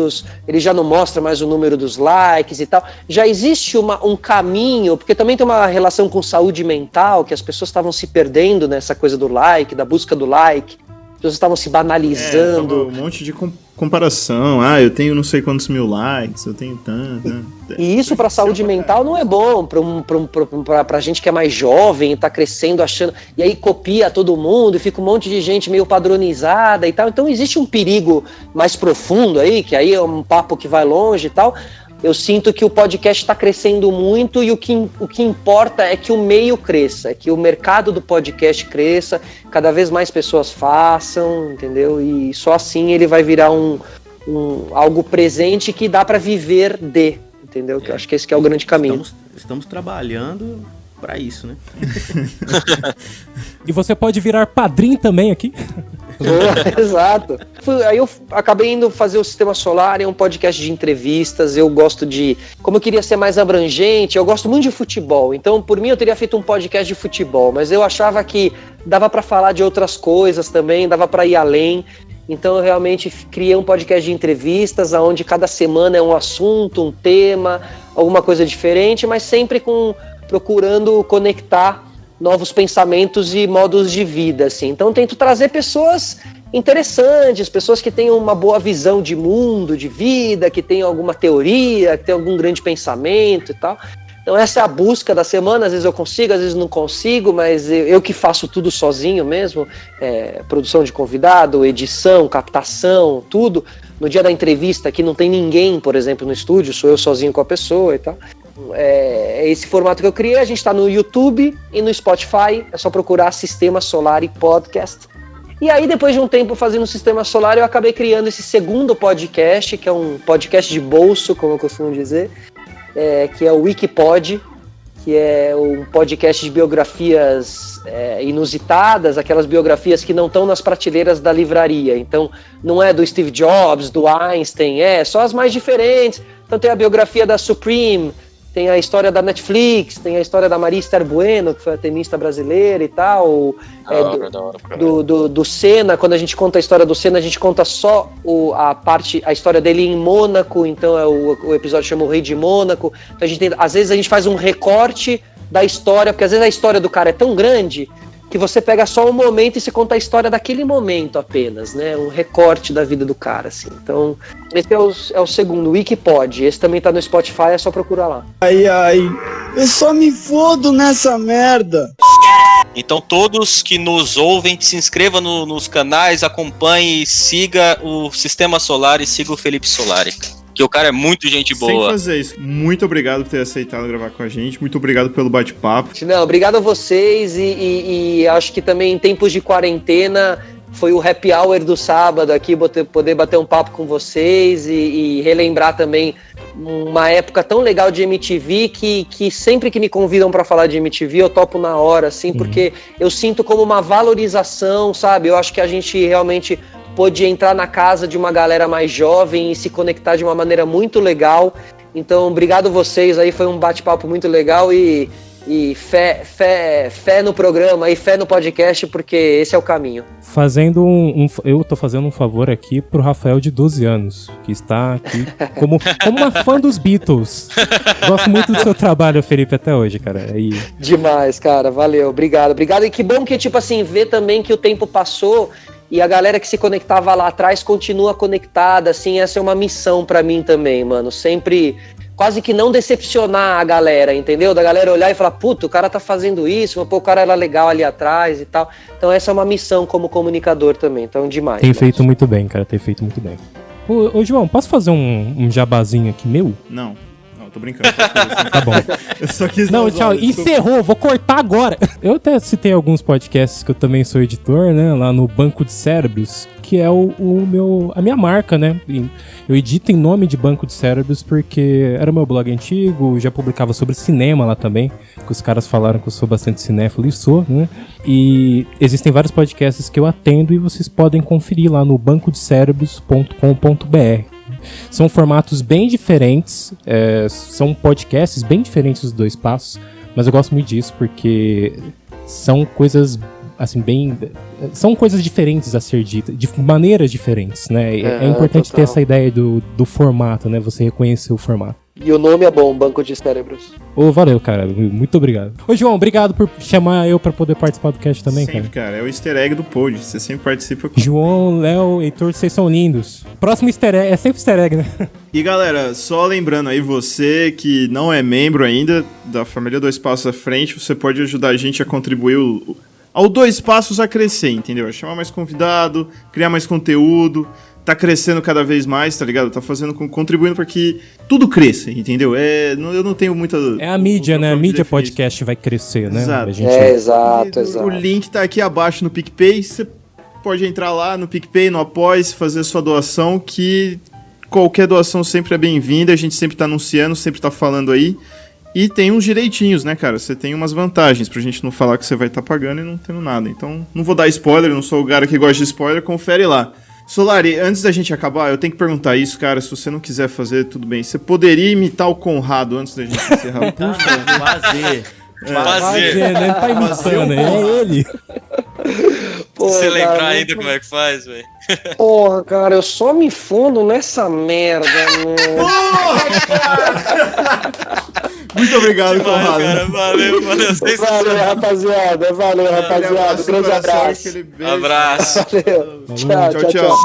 ele já não mostra mais o número dos likes e tal, já existe um caminho, porque também tem uma relação com saúde mental, que as pessoas estavam se perdendo nessa coisa do like, da busca do like, as pessoas estavam se banalizando. Um monte de comparação, eu tenho não sei quantos mil likes, eu tenho tanto, né? E isso pra saúde mental não é bom, pra gente que é mais jovem, tá crescendo achando, e aí copia todo mundo, e fica um monte de gente meio padronizada e tal, então existe um perigo mais profundo aí, que aí é um papo que vai longe e tal. Eu sinto que o podcast está crescendo muito e o que importa é que o meio cresça, é que o mercado do podcast cresça, cada vez mais pessoas façam, entendeu? E só assim ele vai virar algo presente que dá para viver de, entendeu? Que eu acho que esse que é o grande caminho. Estamos trabalhando para isso, né? E você pode virar padrinho também aqui. Exato. Aí eu acabei indo fazer o Sistema Solar, é um podcast de entrevistas. Eu gosto como eu queria ser mais abrangente, eu gosto muito de futebol. Então, por mim, eu teria feito um podcast de futebol, mas eu achava que dava para falar de outras coisas também, dava para ir além. Então, eu realmente criei um podcast de entrevistas, onde cada semana é um assunto, um tema, alguma coisa diferente, mas sempre procurando conectar novos pensamentos e modos de vida, assim. Então, tento trazer pessoas interessantes, pessoas que tenham uma boa visão de mundo, de vida, que tenham alguma teoria, que tenham algum grande pensamento e tal. Então, essa é a busca da semana. Às vezes eu consigo, às vezes não consigo, mas eu que faço tudo sozinho mesmo, produção de convidado, edição, captação, tudo. No dia da entrevista, que não tem ninguém, por exemplo, no estúdio, sou eu sozinho com a pessoa e tal. É esse formato que eu criei. A gente está no YouTube e no Spotify, é só procurar Sistema Solar e Podcast. E aí, depois de um tempo fazendo o Sistema Solar, eu acabei criando esse segundo podcast, que é um podcast de bolso, como eu costumo dizer, que é o Wikipod, que é um podcast de biografias inusitadas, aquelas biografias que não estão nas prateleiras da livraria. Então, não é do Steve Jobs, do Einstein, só as mais diferentes. Então tem a biografia da Supreme, tem a história da Netflix, tem a história da Maria Esther Bueno, que foi a tenista brasileira e tal. Do Senna, quando a gente conta a história do Senna, a gente conta só a história dele em Mônaco, então o episódio chama O Rei de Mônaco. Então às vezes a gente faz um recorte da história, porque às vezes a história do cara é tão grande que você pega só um momento e você conta a história daquele momento apenas, né? Um recorte da vida do cara, assim. Então, esse é o segundo, o Wikipod. Esse também tá no Spotify, é só procurar lá. Ai, eu só me fodo nessa merda. Então todos que nos ouvem, se inscrevam nos canais, acompanhe, siga o Sistema Solar e siga o Felipe Solari. Que o cara é muito gente boa. Sem fazer isso. Muito obrigado por ter aceitado gravar com a gente. Muito obrigado pelo bate-papo. Não, obrigado a vocês e acho que também em tempos de quarentena foi o happy hour do sábado aqui, poder bater um papo com vocês e relembrar também uma época tão legal de MTV que sempre que me convidam para falar de MTV eu topo na hora, assim, porque eu sinto como uma valorização, sabe? Eu acho que a gente realmente pôde entrar na casa de uma galera mais jovem e se conectar de uma maneira muito legal. Então, obrigado vocês aí, foi um bate-papo muito legal e fé no programa e fé no podcast, porque esse é o caminho. Eu tô fazendo um favor aqui pro Rafael de 12 anos, que está aqui como uma fã dos Beatles. Gosto muito do seu trabalho, Felipe, até hoje, cara. Demais, cara, valeu, obrigado. E que bom que, tipo assim, ver também que o tempo passou e a galera que se conectava lá atrás continua conectada, assim, essa é uma missão pra mim também, mano, sempre quase que não decepcionar a galera, entendeu? Da galera olhar e falar, puta, o cara tá fazendo isso, mas pô, o cara era legal ali atrás e tal. Então essa é uma missão como comunicador também, então demais. Tem feito muito bem, cara, tem feito muito bem. Ô João, posso fazer um jabazinho aqui meu? Não, Tô brincando. Tá bom. Eu só quis Não, dar tchau. zoada, desculpa. Encerrou, vou cortar agora. Eu até citei alguns podcasts que eu também sou editor, né? Lá no Banco de Cérebros, que é a minha marca, né? Eu edito em nome de Banco de Cérebros porque era o meu blog antigo, já publicava sobre cinema lá também, que os caras falaram que eu sou bastante cinéfilo e sou, né? E existem vários podcasts que eu atendo e vocês podem conferir lá no bancodecerebros.com.br. São formatos bem diferentes, são podcasts bem diferentes dos Dois Passos, mas eu gosto muito disso porque são coisas assim são coisas diferentes a ser ditas, de maneiras diferentes, né? É importante ter essa ideia do formato, né? Você reconhecer o formato. E o nome é bom, Banco de Cérebros. Valeu, cara. Muito obrigado. Ô, João, obrigado por chamar eu pra poder participar do cast também, Sempre, cara. É o easter egg do pod. Você sempre participa com... João, Léo, Heitor, vocês são lindos. Próximo easter egg, é sempre easter egg, né? E galera, só lembrando aí, você que não é membro ainda da família Dois Passos à Frente, você pode ajudar a gente a contribuir ao Dois Passos a crescer, entendeu? A chamar mais convidado, criar mais conteúdo, tá crescendo cada vez mais, tá ligado? Tá contribuindo para que tudo cresça, entendeu? Eu não tenho muita... É a mídia, né? A mídia podcast vai crescer, né? Exato. Exato. O link tá aqui abaixo no PicPay, você pode entrar lá no PicPay, no Apoia-se, fazer sua doação, que qualquer doação sempre é bem-vinda, a gente sempre tá anunciando, sempre tá falando aí. E tem uns direitinhos, né, cara? Você tem umas vantagens pra gente não falar que você vai estar pagando e não tendo nada. Então, não vou dar spoiler, não sou o cara que gosta de spoiler, confere lá. Solari, antes da gente acabar, eu tenho que perguntar isso, cara. Se você não quiser fazer, tudo bem. Você poderia imitar o Conrado antes da gente encerrar? Por favor. Fazer. Né? Tá imitando, é ele. Pô, Você lembrar cara, ainda como é que faz, velho. Porra, cara, eu só me fundo nessa merda, mano. Muito obrigado, Demais, Conrado. cara, valeu. Valeu, rapaziada. Grande Coração, abraço. aquele beijo. Abraço. Valeu. Tchau. Tchau.